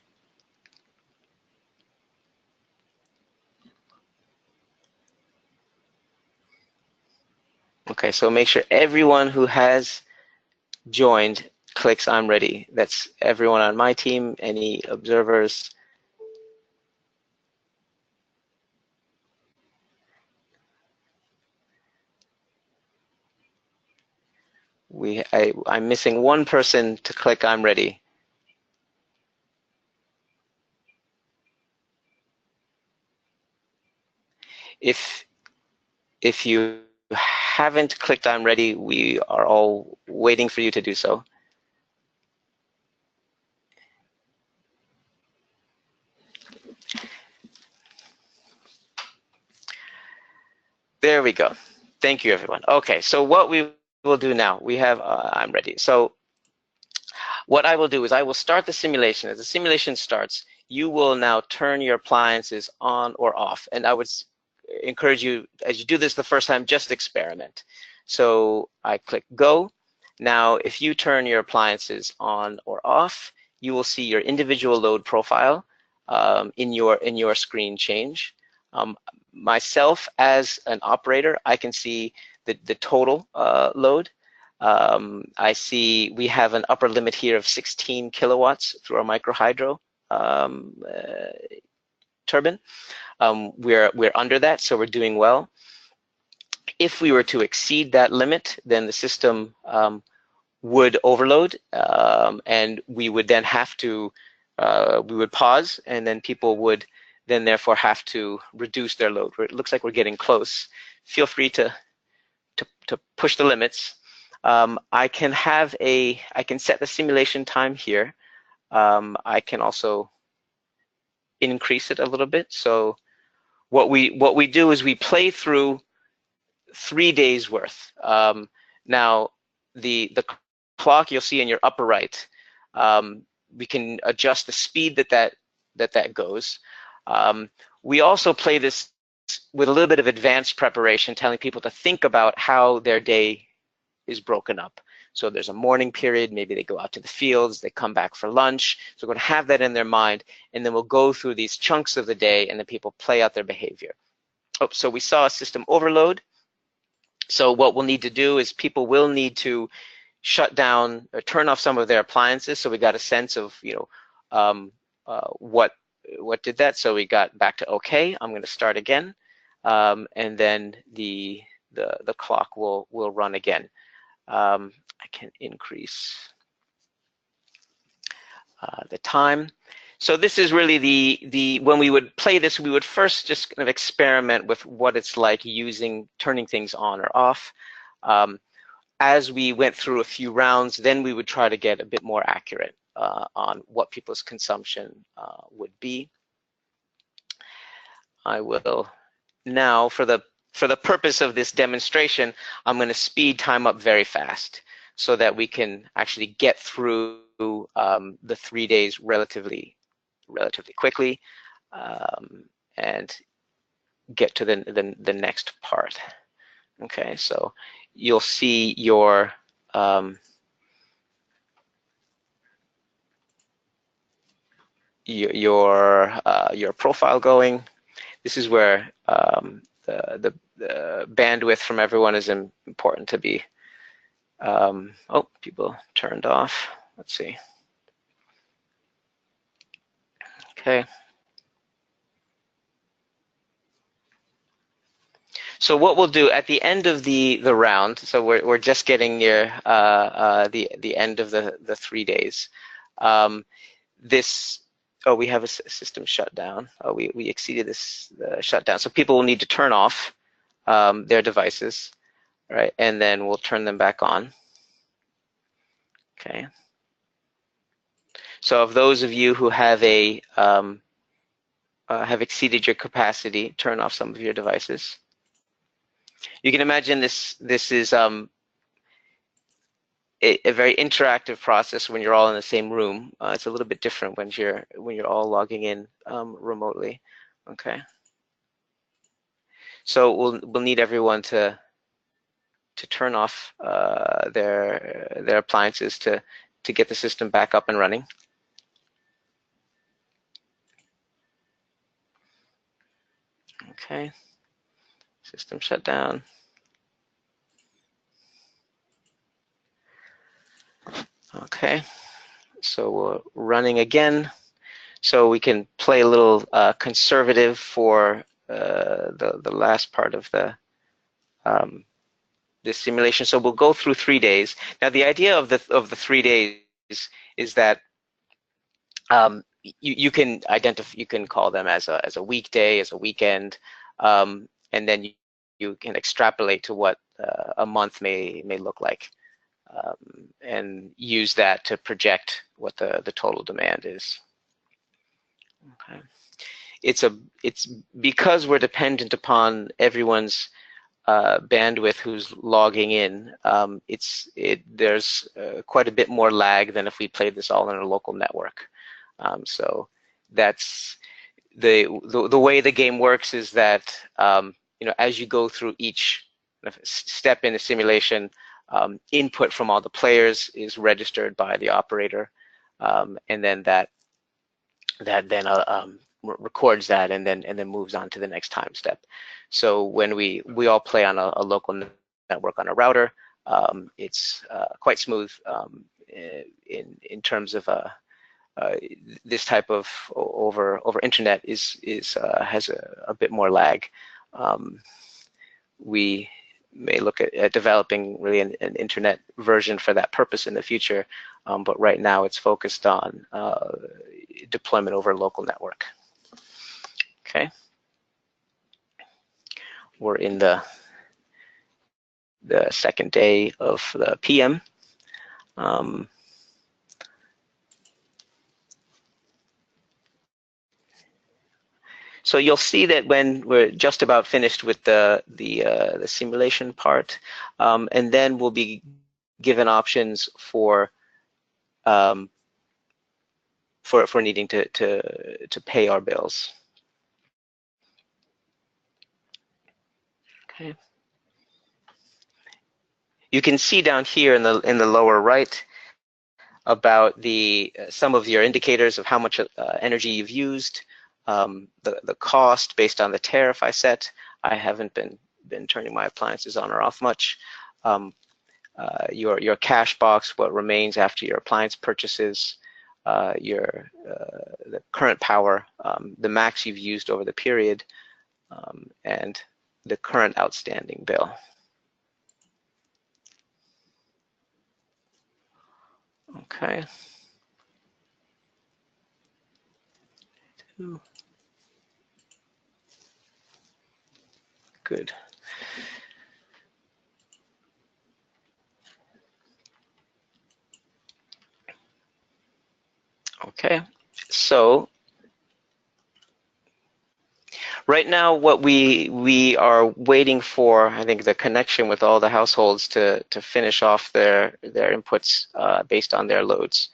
Speaker 5: Okay, so make sure everyone who has joined clicks I'm ready. That's everyone on my team, any observers. I'm missing 1 person to click I'm ready. If you haven't clicked I'm ready, we are all waiting for you to do so. There we go. Thank you, everyone. Okay, so what we will do now, we have I'm ready. So what I will do is I will start the simulation. As the simulation starts, you will now turn your appliances on or off. And I would encourage you, as you do this the first time, just experiment. So I click go. Now, if you turn your appliances on or off, you will see your individual load profile in your screen change. Myself, as an operator, I can see the total load. I see we have an upper limit here of 16 kilowatts through our microhydro turbine. We're under that, so we're doing well. If we were to exceed that limit, then the system would overload, and we would then have to, we would pause, and then people would then therefore have to reduce their load. It looks like we're getting close. Feel free to push the limits. I can set the simulation time here. I can also increase it a little bit. So what we do is we play through 3 days worth. Now the clock you'll see in your upper right, we can adjust the speed that goes. We also play this with a little bit of advanced preparation, telling people to think about how their day is broken up. So there's a morning period, maybe they go out to the fields, they come back for lunch. So we're going to have that in their mind, and then we'll go through these chunks of the day, and then people play out their behavior. Oh, so we saw a system overload. So what we'll need to do is people will need to shut down or turn off some of their appliances. So we got a sense of, you know, what did that. So we got back to okay. I'm going to start again, and then the clock will run again. I can increase the time. So this is really the when we would play this, we would first just kind of experiment with what it's like turning things on or off. As we went through a few rounds, then we would try to get a bit more accurate. on what people's consumption would be. I will now, for the purpose of this demonstration, I'm going to speed time up very fast so that we can actually get through the 3 days relatively quickly and get to the next part. Okay, so you'll see your profile going. This is where the bandwidth from everyone is important to be. Oh, people turned off. Let's see. Okay. So what we'll do at the end of the round, so we're just getting near the end of the 3 days. We have a system shutdown. We exceeded this shutdown, so people will need to turn off their devices, right? And then we'll turn them back on. Okay. So of those of you who have have exceeded your capacity, turn off some of your devices. You can imagine this is a very interactive process when you're all in the same room. It's a little bit different when you're all logging in remotely. Okay. So we'll need everyone to turn off their appliances to get the system back up and running. Okay. System shut down. Okay. So we're running again. So we can play a little conservative for the last part of this simulation. So we'll go through 3 days. Now the idea of the 3 days is that you can identify, you can call them as a weekday, as a weekend, and then you can extrapolate to what a month may look like, and use that to project what the total demand is. Okay. It's because we're dependent upon everyone's bandwidth who's logging in. There's quite a bit more lag than if we played this all in a local network. So that's the way the game works, is that as you go through each step in the simulation, input from all the players is registered by the operator, and then that then records that and then moves on to the next time step. So when we all play on a local network on a router, it's quite smooth in terms of this type of over internet has a bit more lag. We may look at developing really an internet version for that purpose in the future, but right now it's focused on deployment over a local network. Okay, we're in the second day of the PM. So you'll see that when we're just about finished with the simulation part, and then we'll be given options for needing to pay our bills. Okay. You can see down here in the lower right about some of your indicators of how much energy you've used, the cost based on the tariff I set. I haven't been turning my appliances on or off much. Your cash box, what remains after your appliance purchases, the current power, the max you've used over the period, and the current outstanding bill. Okay. Good. Okay, so right now what we are waiting for, I think, the connection with all the households to finish off their inputs based on their loads.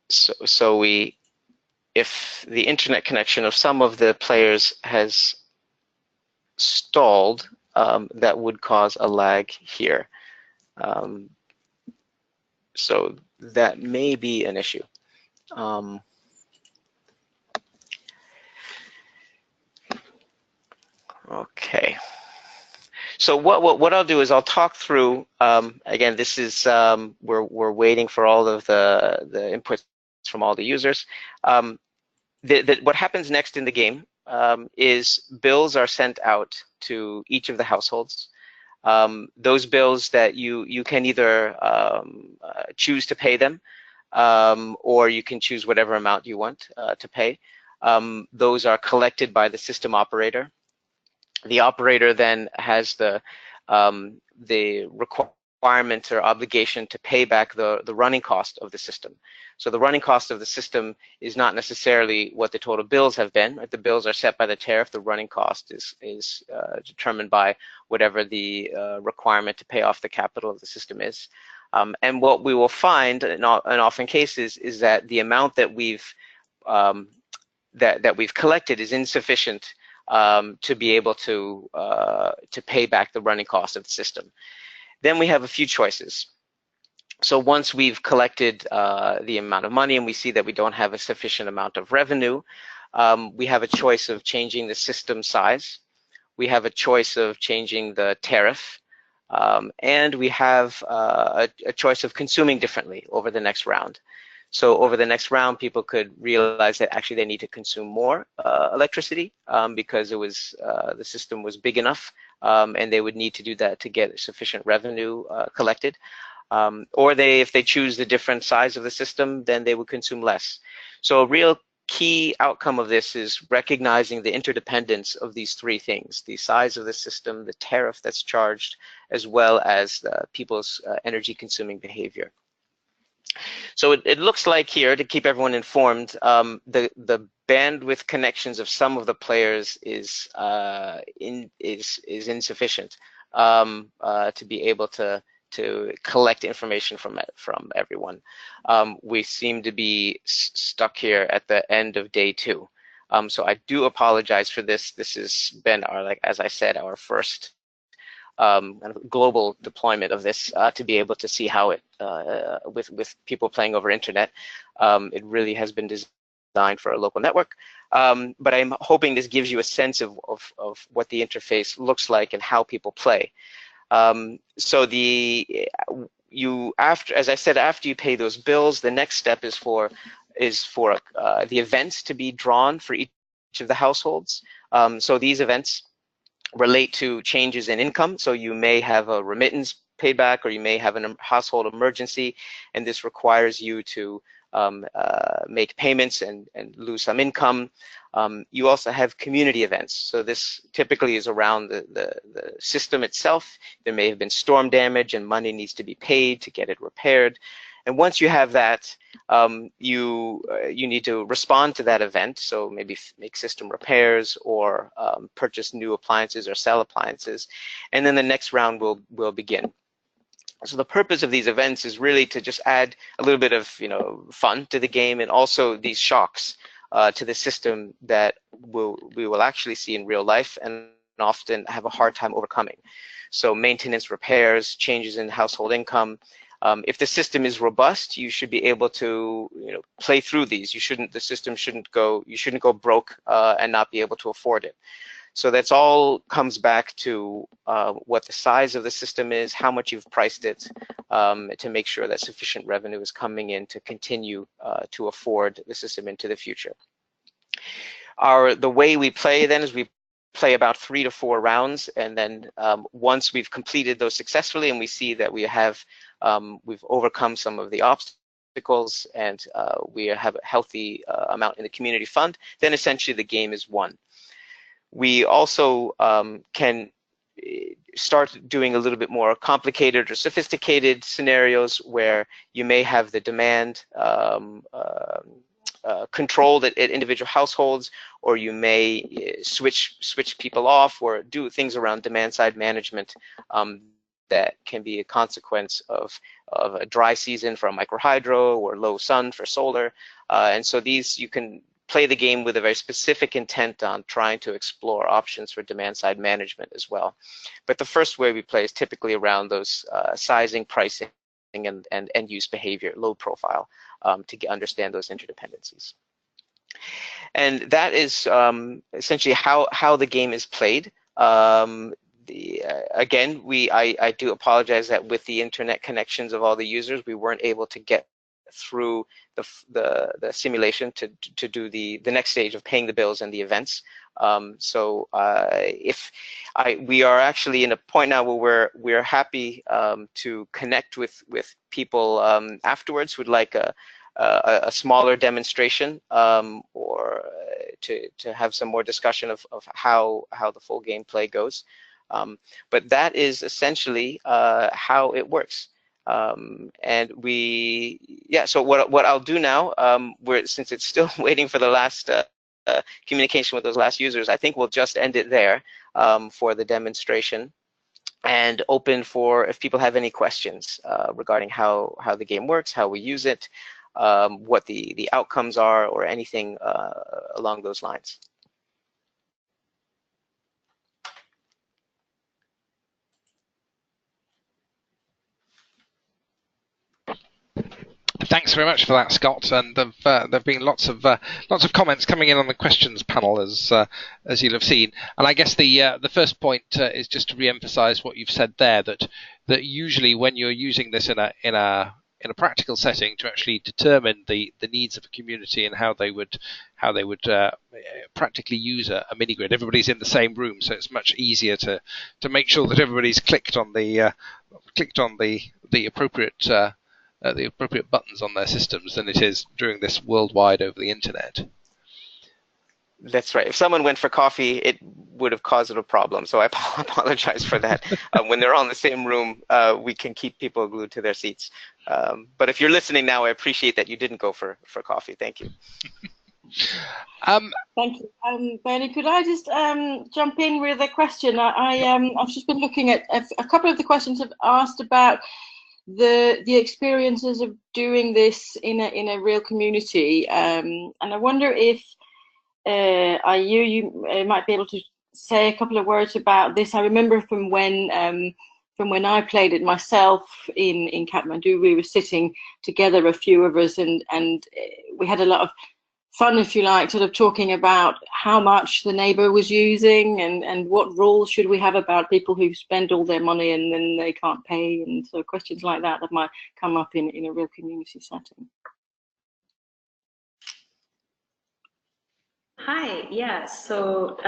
Speaker 5: So if the internet connection of some of the players has stalled, that would cause a lag here. So that may be an issue. Okay. So what I'll do is I'll talk through. Again, this is we're waiting for all of the inputs from all the users. What happens next in the game is bills are sent out to each of the households. Those bills that you can either choose to pay them, or you can choose whatever amount you want to pay. Those are collected by the system operator. The operator then has the requirement or obligation to pay back the running cost of the system. So the running cost of the system is not necessarily what the total bills have been. Right? The bills are set by the tariff. The running cost is determined by whatever the requirement to pay off the capital of the system is. And what we will find in often cases is that the amount that we've collected is insufficient to be able to pay back the running cost of the system. Then we have a few choices. So once we've collected the amount of money and we see that we don't have a sufficient amount of revenue, we have a choice of changing the system size. We have a choice of changing the tariff. And we have a choice of consuming differently over the next round. So over the next round, people could realize that actually they need to consume more electricity because it was the system was big enough, and they would need to do that to get sufficient revenue collected. Or if they choose the different size of the system, then they would consume less. So a real key outcome of this is recognizing the interdependence of these three things: the size of the system, the tariff that's charged, as well as people's energy consuming behavior. So it looks like here, to keep everyone informed, the bandwidth connections of some of the players is insufficient to be able to collect information from everyone. We seem to be stuck here at the end of day 2. So I do apologize for this. This has been our, as I said, our first kind of global deployment of this to be able to see how it, with people playing over internet, it really has been designed for a local network. But I'm hoping this gives you a sense of what the interface looks like and how people play. So as I said, after you pay those bills, the next step is for the events to be drawn for each of the households. So these events relate to changes in income. So you may have a remittance paid back, or you may have a household emergency, and this requires you to make payments and lose some income. You also have community events. So this typically is around the system itself. There may have been storm damage and money needs to be paid to get it repaired. And once you have that, you need to respond to that event. So maybe make system repairs or purchase new appliances or sell appliances. And then the next round will begin. So the purpose of these events is really to just add a little bit of fun to the game, and also these shocks to the system that we will actually see in real life and often have a hard time overcoming. So maintenance, repairs, changes in household income. If the system is robust, you should be able to play through these. The system shouldn't go broke and not be able to afford it. So that's all comes back to what the size of the system is, how much you've priced it, to make sure that sufficient revenue is coming in to continue to afford the system into the future. The way we play then is we play about 3 to 4 rounds, and then once we've completed those successfully and we see that we've overcome some of the obstacles and we have a healthy amount in the community fund, then essentially the game is won. We also can start doing a little bit more complicated or sophisticated scenarios where you may have the demand controlled at individual households, or you may switch people off or do things around demand side management that can be a consequence of a dry season for a microhydro or low sun for solar. And so these, you can play the game with a very specific intent on trying to explore options for demand side management as well. But the first way we play is typically around those sizing, pricing, and end use behavior, load profile, to understand those interdependencies. And that is essentially how the game is played. Again, I do apologize that with the internet connections of all the users, we weren't able to get through the simulation to do the next stage of paying the bills and the events. So we are actually in a point now where we're happy to connect with people afterwards who'd like a smaller demonstration or to have some more discussion of how the full gameplay goes. But that is essentially how it works. And so what I'll do now, since it's still waiting for the last communication with those last users, I think we'll just end it there for the demonstration, and open for if people have any questions regarding how the game works, how we use it, what the outcomes are, or anything along those lines.
Speaker 2: Thanks very much for that, Scott. And there've been lots of comments coming in on the questions panel, as you'll have seen. And I guess the first point is just to re-emphasise what you've said there, that usually when you're using this in a practical setting to actually determine the needs of a community and how they would practically use a mini grid, everybody's in the same room, so it's much easier to make sure that everybody's clicked on the appropriate buttons on their systems than it is doing this worldwide over the internet.
Speaker 5: That's right. If someone went for coffee, it would have caused a problem. So I apologize for that. When they're all in the same room, we can keep people glued to their seats. But if you're listening now, I appreciate that you didn't go for coffee. Thank you.
Speaker 3: Thank you. Bernie, could I just jump in with a question? I've just been looking at a couple of the questions have asked about the experiences of doing this in a real community, and I wonder if you might be able to say a couple of words about this. I remember from when I played it myself in Kathmandu, we were sitting together, a few of us, and we had a lot of fun, if you like, sort of talking about how much the neighbour was using and what rules should we have about people who spend all their money and then they can't pay, and so questions like that might come up in a real community setting.
Speaker 4: Hi, yeah, so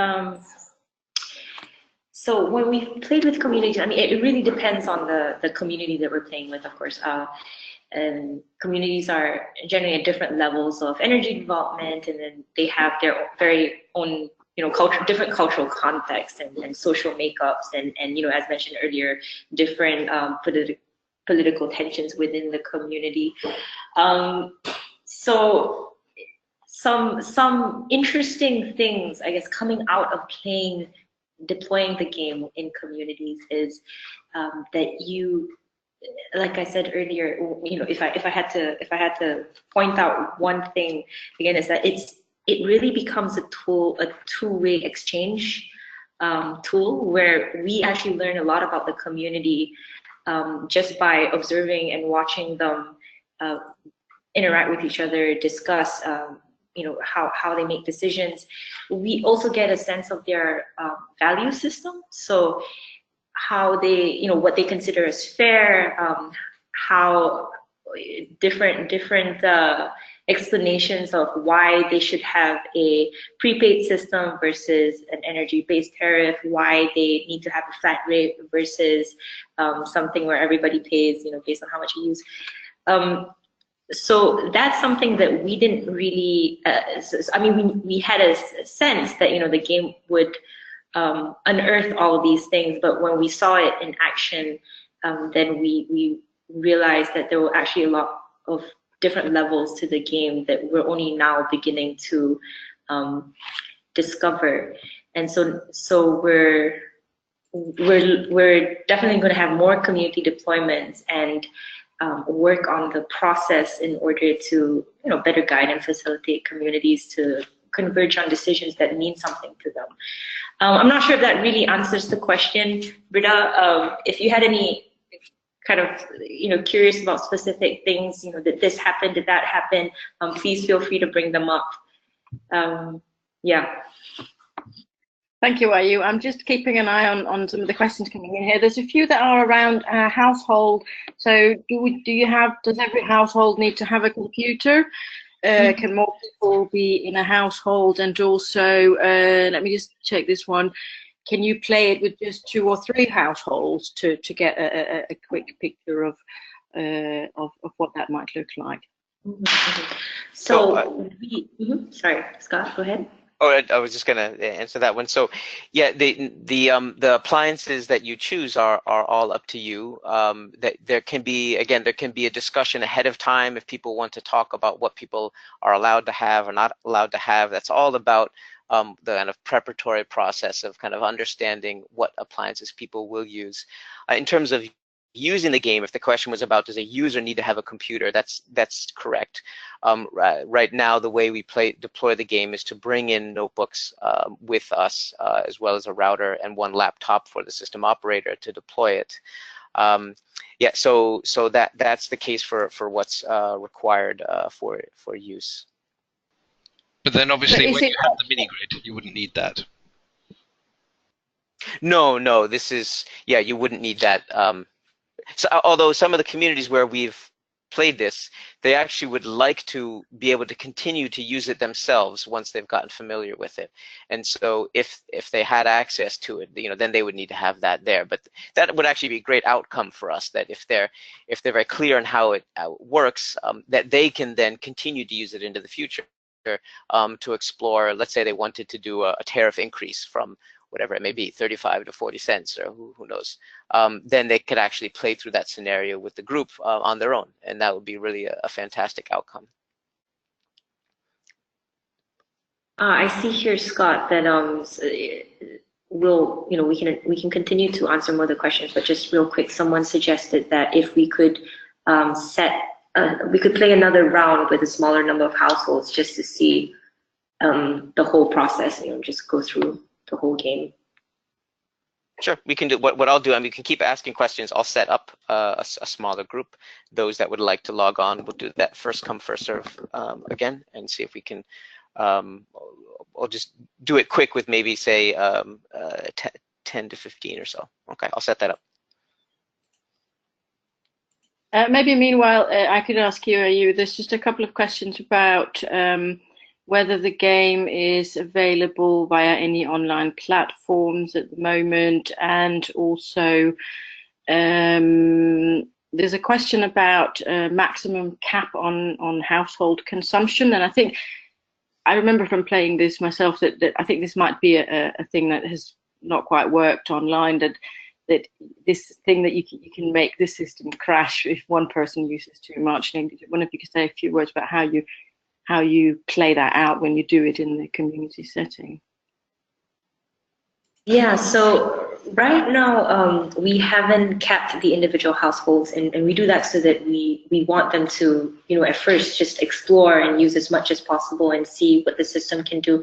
Speaker 4: when we played with communities, I mean, it really depends on the community that we're playing with, of course. And communities are generally at different levels of energy development, and then they have their very own, different cultural contexts and social makeups, and as mentioned earlier, different political tensions within the community. So some interesting things, I guess, coming out of deploying the game in communities is that you, like I said earlier, if I had to point out one thing again, is that it really becomes a two-way exchange tool, where we actually learn a lot about the community just by observing and watching them interact with each other, discuss how they make decisions. We also get a sense of their value system. So how they, what they consider as fair, how different explanations of why they should have a prepaid system versus an energy-based tariff, why they need to have a flat rate versus something where everybody pays, based on how much you use. So that's something that we didn't really, we had a sense that, the game would unearth all of these things. But when we saw it in action, then we realized that there were actually a lot of different levels to the game that we're only now beginning to discover. And so we're definitely going to have more community deployments and work on the process in order to better guide and facilitate communities to converge on decisions that mean something to them. I'm not sure if that really answers the question, Britta. If you had any kind of curious about specific things, did this happen, did that happen, please feel free to bring them up. Yeah.
Speaker 3: Thank you, Ayu. I'm just keeping an eye on some of the questions coming in here. There's a few that are around household. So does every household need to have a computer? Can more people be in a household? And also, let me just check this one. Can you play it with just 2 or 3 households to get a quick picture of what that might look like?
Speaker 4: So, sorry, Scott, go ahead.
Speaker 5: Oh, I was just going to answer that one. So, yeah, the appliances that you choose are all up to you. That there can be a discussion ahead of time if people want to talk about what people are allowed to have or not allowed to have. That's all about the kind of preparatory process of kind of understanding what appliances people will use. In terms of using the game, if the question was about does a user need to have a computer, that's correct. Right now, the way we deploy the game is to bring in notebooks with us, as well as a router and 1 laptop for the system operator to deploy it. Yeah, so that's the case for what's required for use.
Speaker 2: But then obviously when you have the Minigrid, you wouldn't need that.
Speaker 5: No, this is, yeah, you wouldn't need that. So although some of the communities where we've played this, they actually would like to be able to continue to use it themselves once they've gotten familiar with it. And so if they had access to it, then they would need to have that there. But that would actually be a great outcome for us, that if they're very clear on how it works, that they can then continue to use it into the future. To explore, let's say they wanted to do a tariff increase from whatever it may be, 35 to 40 cents, or who knows, then they could actually play through that scenario with the group on their own, and that would be really a fantastic outcome.
Speaker 4: I see here, Scott, that we can continue to answer more of the questions, but just real quick, someone suggested that if we could we could play another round with a smaller number of households just to see the whole process, just go through the whole game.
Speaker 5: Sure, we can do what I'll do. I mean, we can keep asking questions. I'll set up a smaller group. Those that would like to log on, we'll do that first come, first serve again, and see if we can. I'll just do it quick with maybe say 10 to 15 or so. Okay, I'll set that up.
Speaker 3: Maybe meanwhile, I could ask you, there's just a couple of questions about whether the game is available via any online platforms at the moment, and also there's a question about maximum cap on household consumption. And I think I remember from playing this myself that I think this might be a thing that has not quite worked online, that this thing that you can make this system crash if one person uses too much. And I wonder if you could say a few words about how you play that out when you do it in the community setting.
Speaker 4: Yeah, so right now we haven't capped the individual households, and we do that so that we want them to, at first just explore and use as much as possible and see what the system can do.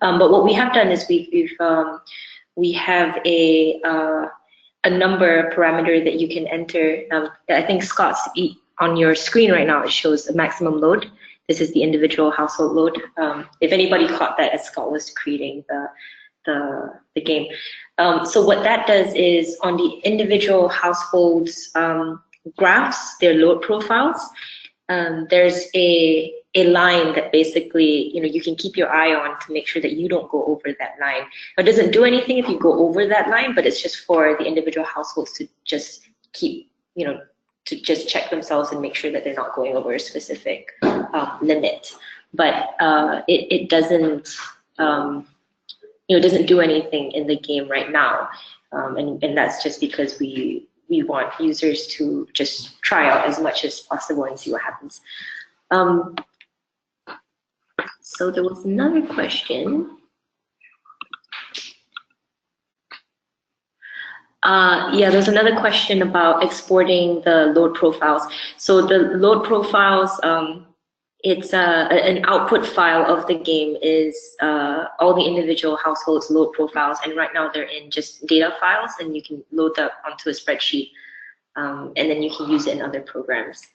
Speaker 4: But what we have done is we have a number parameter that you can enter. I think Scott's on your screen right now, it shows a maximum load. This is the individual household load. If anybody caught that as Scott was creating the game. So what that does is on the individual households graphs, their load profiles, there's a line that basically, you can keep your eye on to make sure that you don't go over that line. It doesn't do anything if you go over that line, but it's just for the individual households to just keep, to just check themselves and make sure that they're not going over a specific limit. But it doesn't doesn't do anything in the game right now, and that's just because we want users to just try out as much as possible and see what happens. So there was another question. Yeah, there's another question about exporting the load profiles. So the load profiles, it's an output file of the game is all the individual households' load profiles, and right now they're in just data files, and you can load that onto a spreadsheet, and then you can use it in other programs.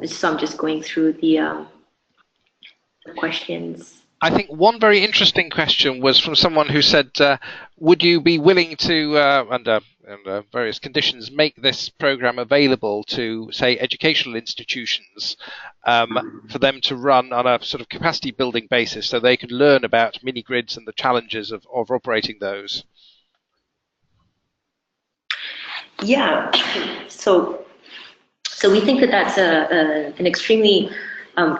Speaker 4: So I'm just going through the questions.
Speaker 2: I think one very interesting question was from someone who said, would you be willing to, under various conditions, make this program available to, say, educational institutions for them to run on a sort of capacity building basis so they could learn about mini-grids and the challenges of operating those?
Speaker 4: Yeah, so we think that that's an extremely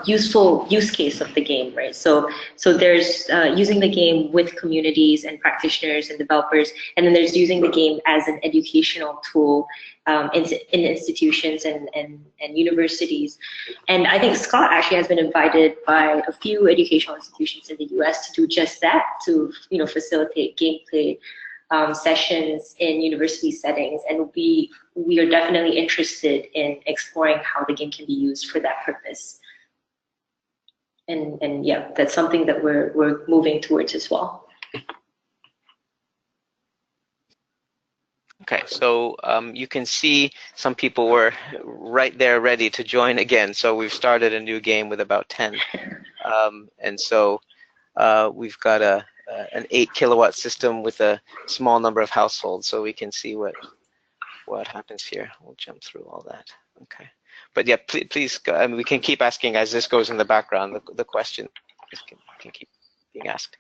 Speaker 4: useful use case of the game, right? So there's using the game with communities and practitioners and developers, and then there's using the game as an educational tool in institutions and universities. And I think Scott actually has been invited by a few educational institutions in the US to do just that, to facilitate gameplay sessions in university settings, and we are definitely interested in exploring how the game can be used for that purpose. And yeah, that's something that we're moving towards as well.
Speaker 5: Okay, so you can see some people were right there ready to join again. So we've started a new game with about 10. And so we've got an 8 kilowatt system with a small number of households, so we can see what happens here. We'll jump through all that. Okay, but yeah, please go, I mean, we can keep asking as this goes in the background. The question can keep being asked.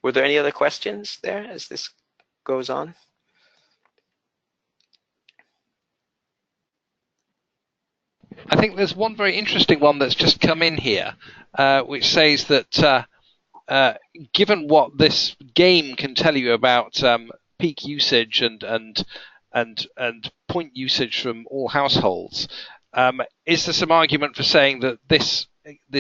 Speaker 5: Were there any other questions there as this goes on?
Speaker 2: I think there's one very interesting one that's just come in here, which says that given what this game can tell you about peak usage and point usage from all households, is there some argument for saying that this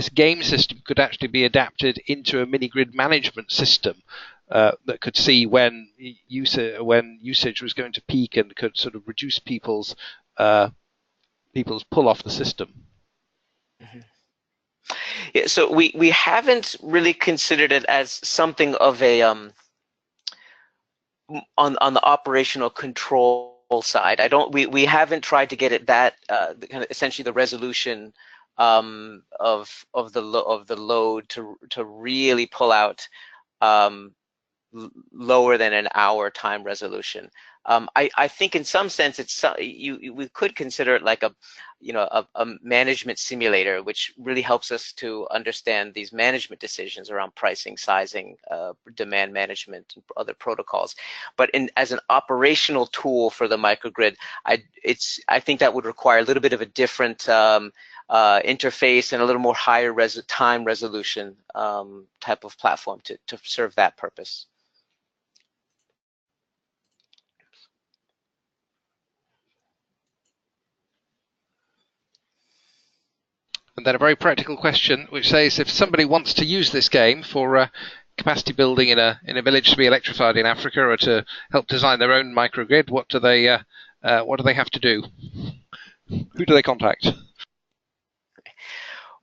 Speaker 2: game system could actually be adapted into a mini-grid management system that could see when usage was going to peak and could sort of reduce people's pull off the system?
Speaker 5: Mm-hmm. Yeah, so we haven't really considered it as something of a on the operational control side. We haven't tried to get it that kind of essentially the resolution of the load to really pull out lower than an hour time resolution. I think in some sense we could consider it like a management simulator, which really helps us to understand these management decisions around pricing, sizing, demand management, and other protocols. But as an operational tool for the microgrid, I think that would require a little bit of a different interface and a little more higher time resolution type of platform to serve that purpose.
Speaker 2: And then a very practical question, which says, if somebody wants to use this game for capacity building in a village to be electrified in Africa, or to help design their own microgrid, what do they have to do? Who do they contact?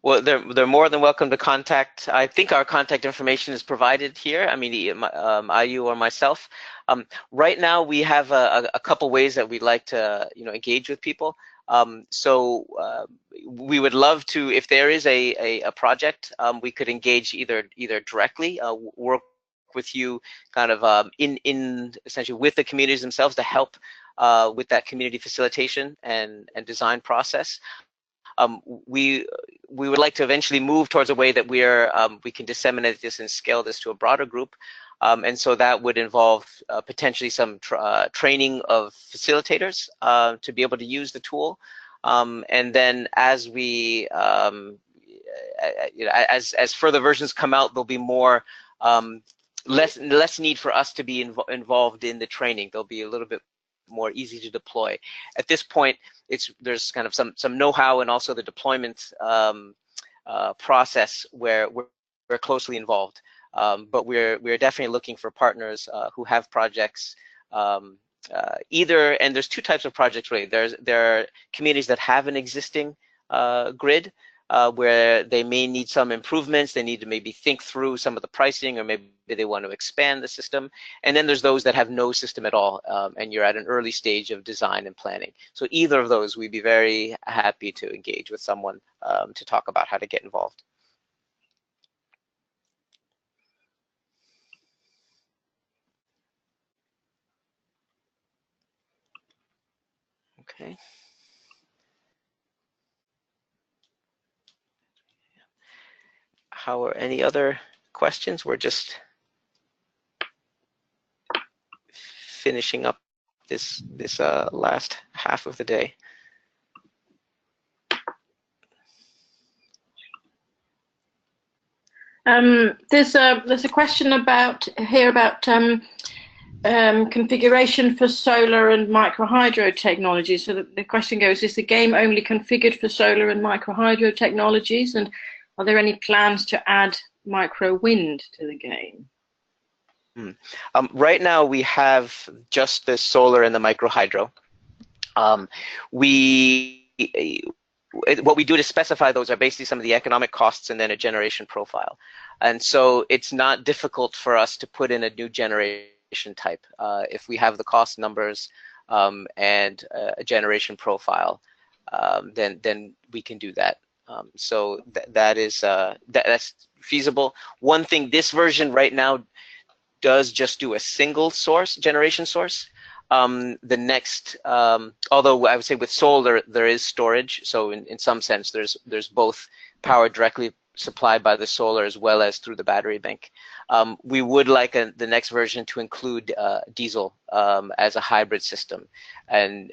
Speaker 5: Well, they're more than welcome to contact. I think our contact information is provided here. I mean, IU or myself. Right now, we have a couple ways that we'd like to engage with people. So we would love to, if there is a project, we could engage either directly, work with you kind of in essentially with the communities themselves to help with that community facilitation and design process. We would like to eventually move towards a way that we can disseminate this and scale this to a broader group. And so that would involve potentially some training of facilitators to be able to use the tool. And then as we, as further versions come out, there'll be more, less need for us to be involved in the training. There'll be a little bit more easy to deploy. At this point, there's kind of some know-how and also the deployment process where we're closely involved. But we're definitely looking for partners who have projects either, and there's two types of projects really. There are communities that have an existing grid where they may need some improvements. They need to maybe think through some of the pricing, or maybe they want to expand the system. And then there's those that have no system at all, and you're at an early stage of design and planning. So either of those, we'd be very happy to engage with someone to talk about how to get involved. Okay. How are any other questions? We're just finishing up this last half of the day.
Speaker 3: There's a question about configuration for solar and microhydro technology. So the question goes, is the game only configured for solar and microhydro technologies, and are there any plans to add micro wind to the game?
Speaker 5: Right now we have just the solar and the microhydro. What we do to specify those are basically some of the economic costs and then a generation profile. And so it's not difficult for us to put in a new generation type. If we have the cost numbers and a generation profile, then we can do that. So that's feasible. One thing, this version right now does just do a single source, generation source. The next, although I would say with solar there is storage, so in some sense there's both power directly supplied by the solar as well as through the battery bank. We would like the next version to include diesel as a hybrid system, and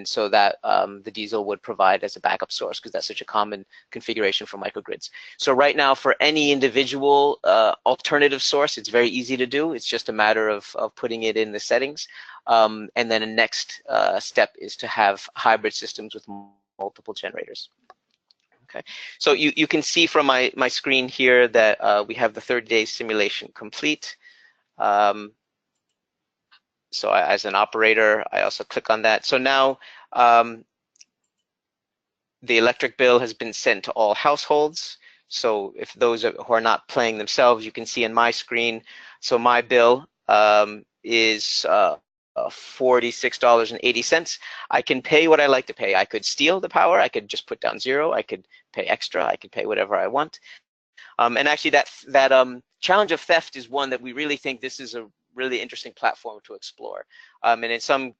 Speaker 5: so that the diesel would provide as a backup source, because that's such a common configuration for microgrids. So right now, for any individual alternative source, it's very easy to do. It's just a matter of putting it in the settings. And then the next step is to have hybrid systems with multiple generators. Okay, so you can see from my screen here that we have the 30-day simulation complete. So as an operator, I also click on that. So now the electric bill has been sent to all households. So if those who are not playing themselves, you can see in my screen. So my bill is $46.80. I can pay what I like to pay. I could steal the power. I could just put down zero. I could pay extra. I could pay whatever I want. And actually, that challenge of theft is one that we really think this is a really interesting platform to explore. And in some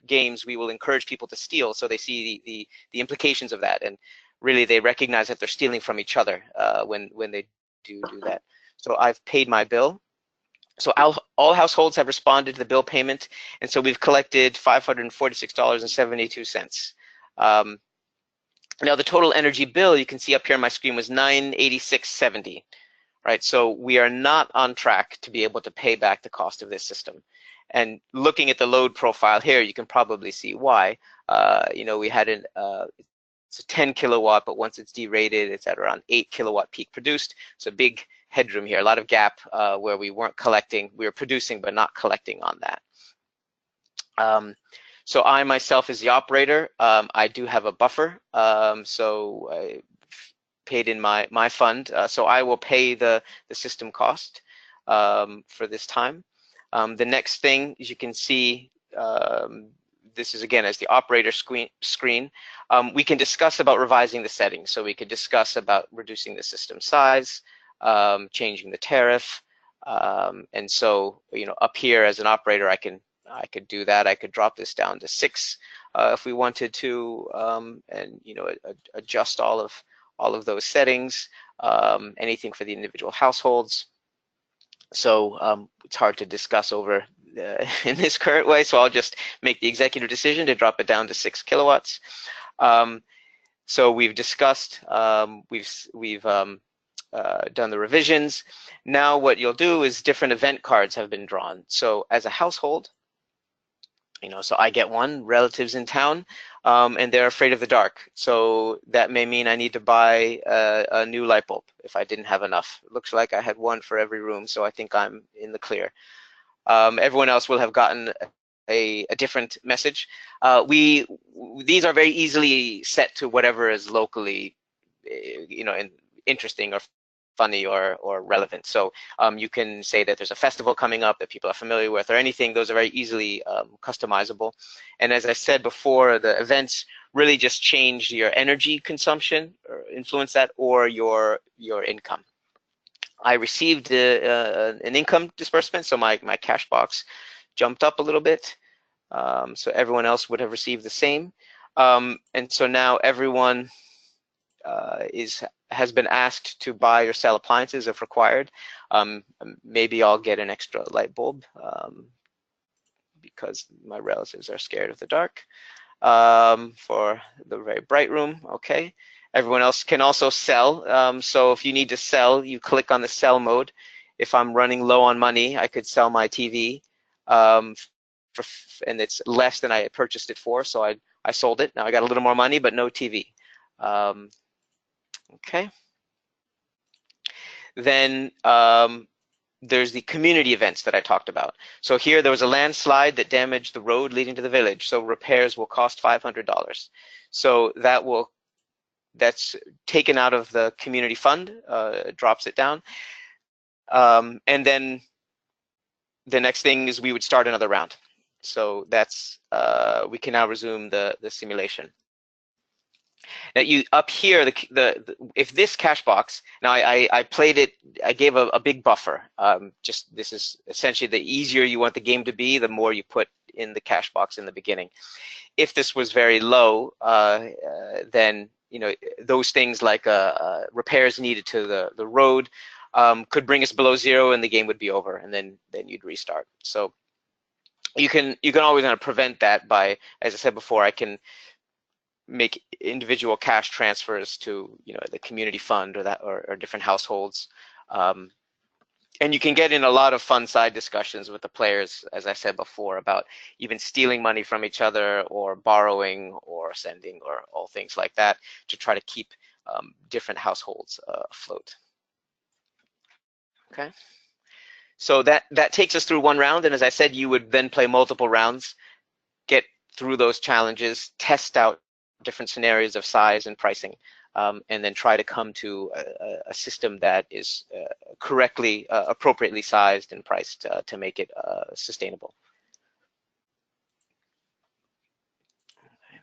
Speaker 5: games, we will encourage people to steal, so they see the implications of that, and really they recognize that they're stealing from each other when they do that. So I've paid my bill. So all households have responded to the bill payment, and so we've collected $546.72. Now the total energy bill, you can see up here on my screen, was $986.70. Right, so we are not on track to be able to pay back the cost of this system. And looking at the load profile here, you can probably see why. We had it's a 10 kilowatt, but once it's derated, it's at around 8 kilowatt peak produced. So big headroom here, a lot of gap where we weren't collecting. We were producing, but not collecting on that. So I myself, as the operator, I do have a buffer. So I paid in my fund, so I will pay the system cost for this time. The next thing, as you can see, this is again as the operator screen. We can discuss about revising the settings. So we could discuss about reducing the system size, changing the tariff, and so up here as an operator, I could do that. I could drop this down to 6 if we wanted to, and adjust all of those settings, anything for the individual households. So it's hard to discuss over in this current way, so I'll just make the executive decision to drop it down to 6 kilowatts. So we've discussed, we've done the revisions. Now what you'll do is different event cards have been drawn. So as a household, so I get one, relatives in town, and they're afraid of the dark. So that may mean I need to buy a new light bulb if I didn't have enough. It looks like I had one for every room, so I think I'm in the clear. Everyone else will have gotten a different message. These are very easily set to whatever is locally, interesting or funny or relevant. So you can say that there's a festival coming up that people are familiar with or anything. Those are very easily customizable. And as I said before, the events really just change your energy consumption or influence that, or your income. I received an income disbursement, so my cash box jumped up a little bit. So everyone else would have received the same. And so now everyone has been asked to buy or sell appliances if required. Maybe I'll get an extra light bulb because my relatives are scared of the dark for the very bright room. Okay. Everyone else can also sell. So if you need to sell, you click on the sell mode. If I'm running low on money, I could sell my TV, and it's less than I had purchased it for. So I sold it. Now I got a little more money, but no TV. Okay. Then there's the community events that I talked about. So here there was a landslide that damaged the road leading to the village. So repairs will cost $500. So that's taken out of the community fund, drops it down. And then the next thing is we would start another round. So that's, we can now resume the simulation. Now you up here, if this cash box, now I played it, I gave a big buffer. This is essentially the easier you want the game to be, the more you put in the cash box in the beginning. If this was very low, then those things like repairs needed to the road could bring us below zero, and the game would be over, and then you'd restart. So you can always prevent that by, as I said before, I can make individual cash transfers to the community fund or different households, and you can get in a lot of fun side discussions with the players, as I said before, about even stealing money from each other or borrowing or sending or all things like that to try to keep different households afloat. Okay, so that takes us through one round, and as I said, you would then play multiple rounds, get through those challenges, test out different scenarios of size and pricing, and then try to come to a system that is correctly, appropriately sized and priced to make it sustainable. Okay.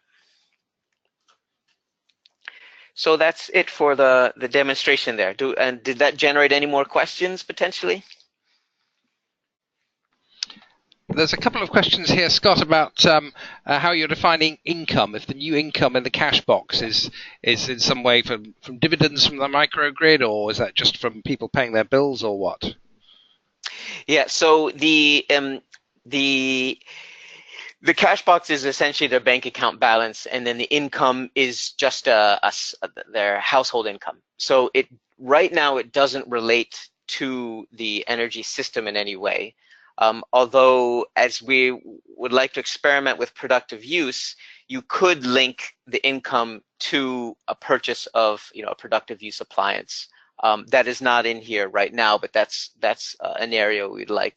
Speaker 5: So that's it for the demonstration there. Did that generate any more questions potentially?
Speaker 2: There's a couple of questions here, Scott, about how you're defining income. If the new income in the cash box is in some way from dividends from the microgrid, or is that just from people paying their bills, or what?
Speaker 5: Yeah. So the cash box is essentially their bank account balance, and then the income is just their household income. So right now it doesn't relate to the energy system in any way. Although, as we would like to experiment with productive use, you could link the income to a purchase of a productive use appliance. That is not in here right now, but that's an area we'd like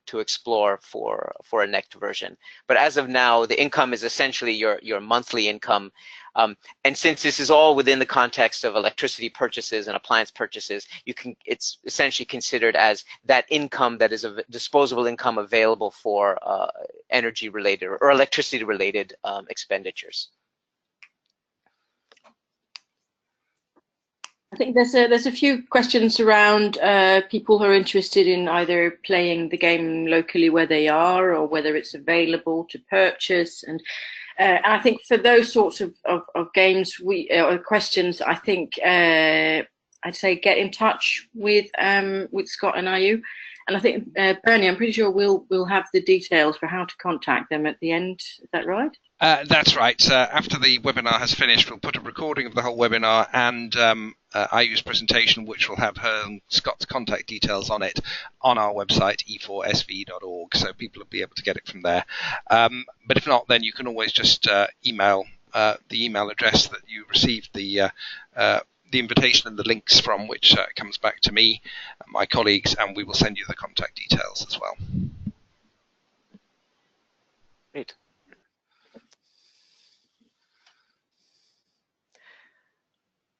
Speaker 5: to explore for a next version. But as of now, the income is essentially your monthly income. And since this is all within the context of electricity purchases and appliance purchases, it's essentially considered as that income that is a disposable income available for energy related or electricity related expenditures.
Speaker 3: I think there's a few questions around people who are interested in either playing the game locally where they are, or whether it's available to purchase. And I think for those sorts of games, or questions, I think I'd say get in touch with Scott and IU, and I think Bernie, I'm pretty sure we'll have the details for how to contact them at the end. Is that right?
Speaker 2: That's right. After the webinar has finished, we'll put a recording of the whole webinar and IU's presentation, which will have her and Scott's contact details on it, on our website, e4sv.org, so people will be able to get it from there. But if not, then you can always just email the email address that you received the invitation and the links from, which comes back to me and my colleagues, and we will send you the contact details as well.
Speaker 5: Great.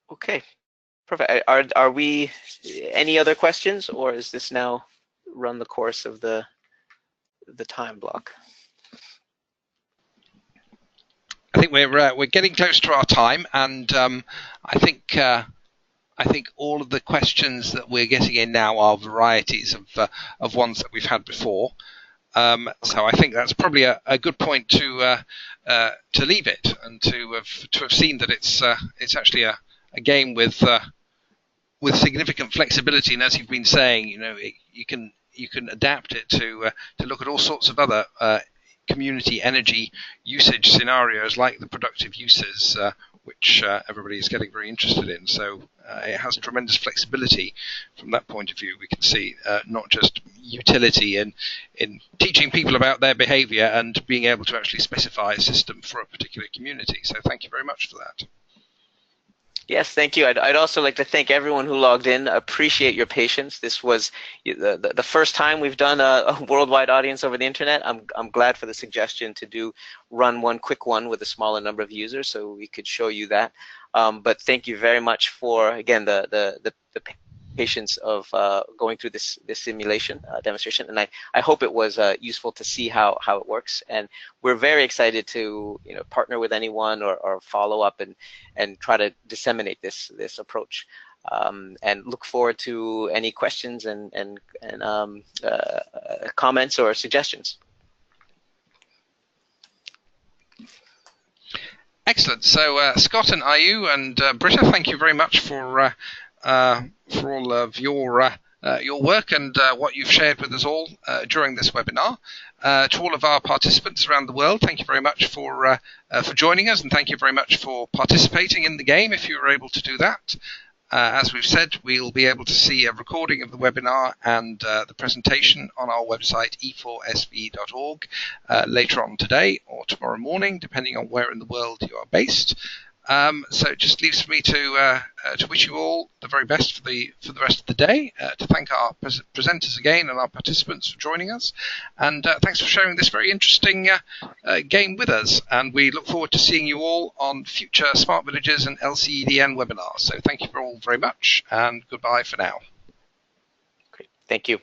Speaker 5: Okay, perfect. Are we, any other questions, or is this now run the course of the time block?
Speaker 2: I think we're getting close to our time, and I think all of the questions that we're getting in now are varieties of ones that we've had before. So I think that's probably a good point to leave it, and to have seen that it's actually a game with significant flexibility, and as you've been saying, you can adapt it to look at all sorts of other community energy usage scenarios, like the productive uses, which everybody is getting very interested in. So it has tremendous flexibility from that point of view. We can see not just utility in teaching people about their behavior and being able to actually specify a system for a particular community. So thank you very much for that.
Speaker 5: Yes, thank you. I'd also like to thank everyone who logged in. Appreciate your patience. This was the first time we've done a worldwide audience over the internet. I'm glad for the suggestion to run one quick one with a smaller number of users, so we could show you that. But thank you very much for, again, the patience of going through this simulation demonstration, and I hope it was useful to see how it works. And we're very excited to partner with anyone or follow up and try to disseminate this approach, and look forward to any questions and comments or suggestions.
Speaker 2: Excellent. So Scott and IU and Britta, thank you very much for all of your work and what you've shared with us all during this webinar. To all of our participants around the world, thank you very much for joining us, and thank you very much for participating in the game if you were able to do that. As we've said, we'll be able to see a recording of the webinar and the presentation on our website, e4sv.org, later on today or tomorrow morning, depending on where in the world you are based. So it just leaves me to wish you all the very best for the rest of the day, to thank our presenters again and our participants for joining us, and thanks for sharing this very interesting game with us, and we look forward to seeing you all on future Smart Villages and LCEDN webinars. So thank you all very much, and goodbye for now.
Speaker 5: Great. Thank you.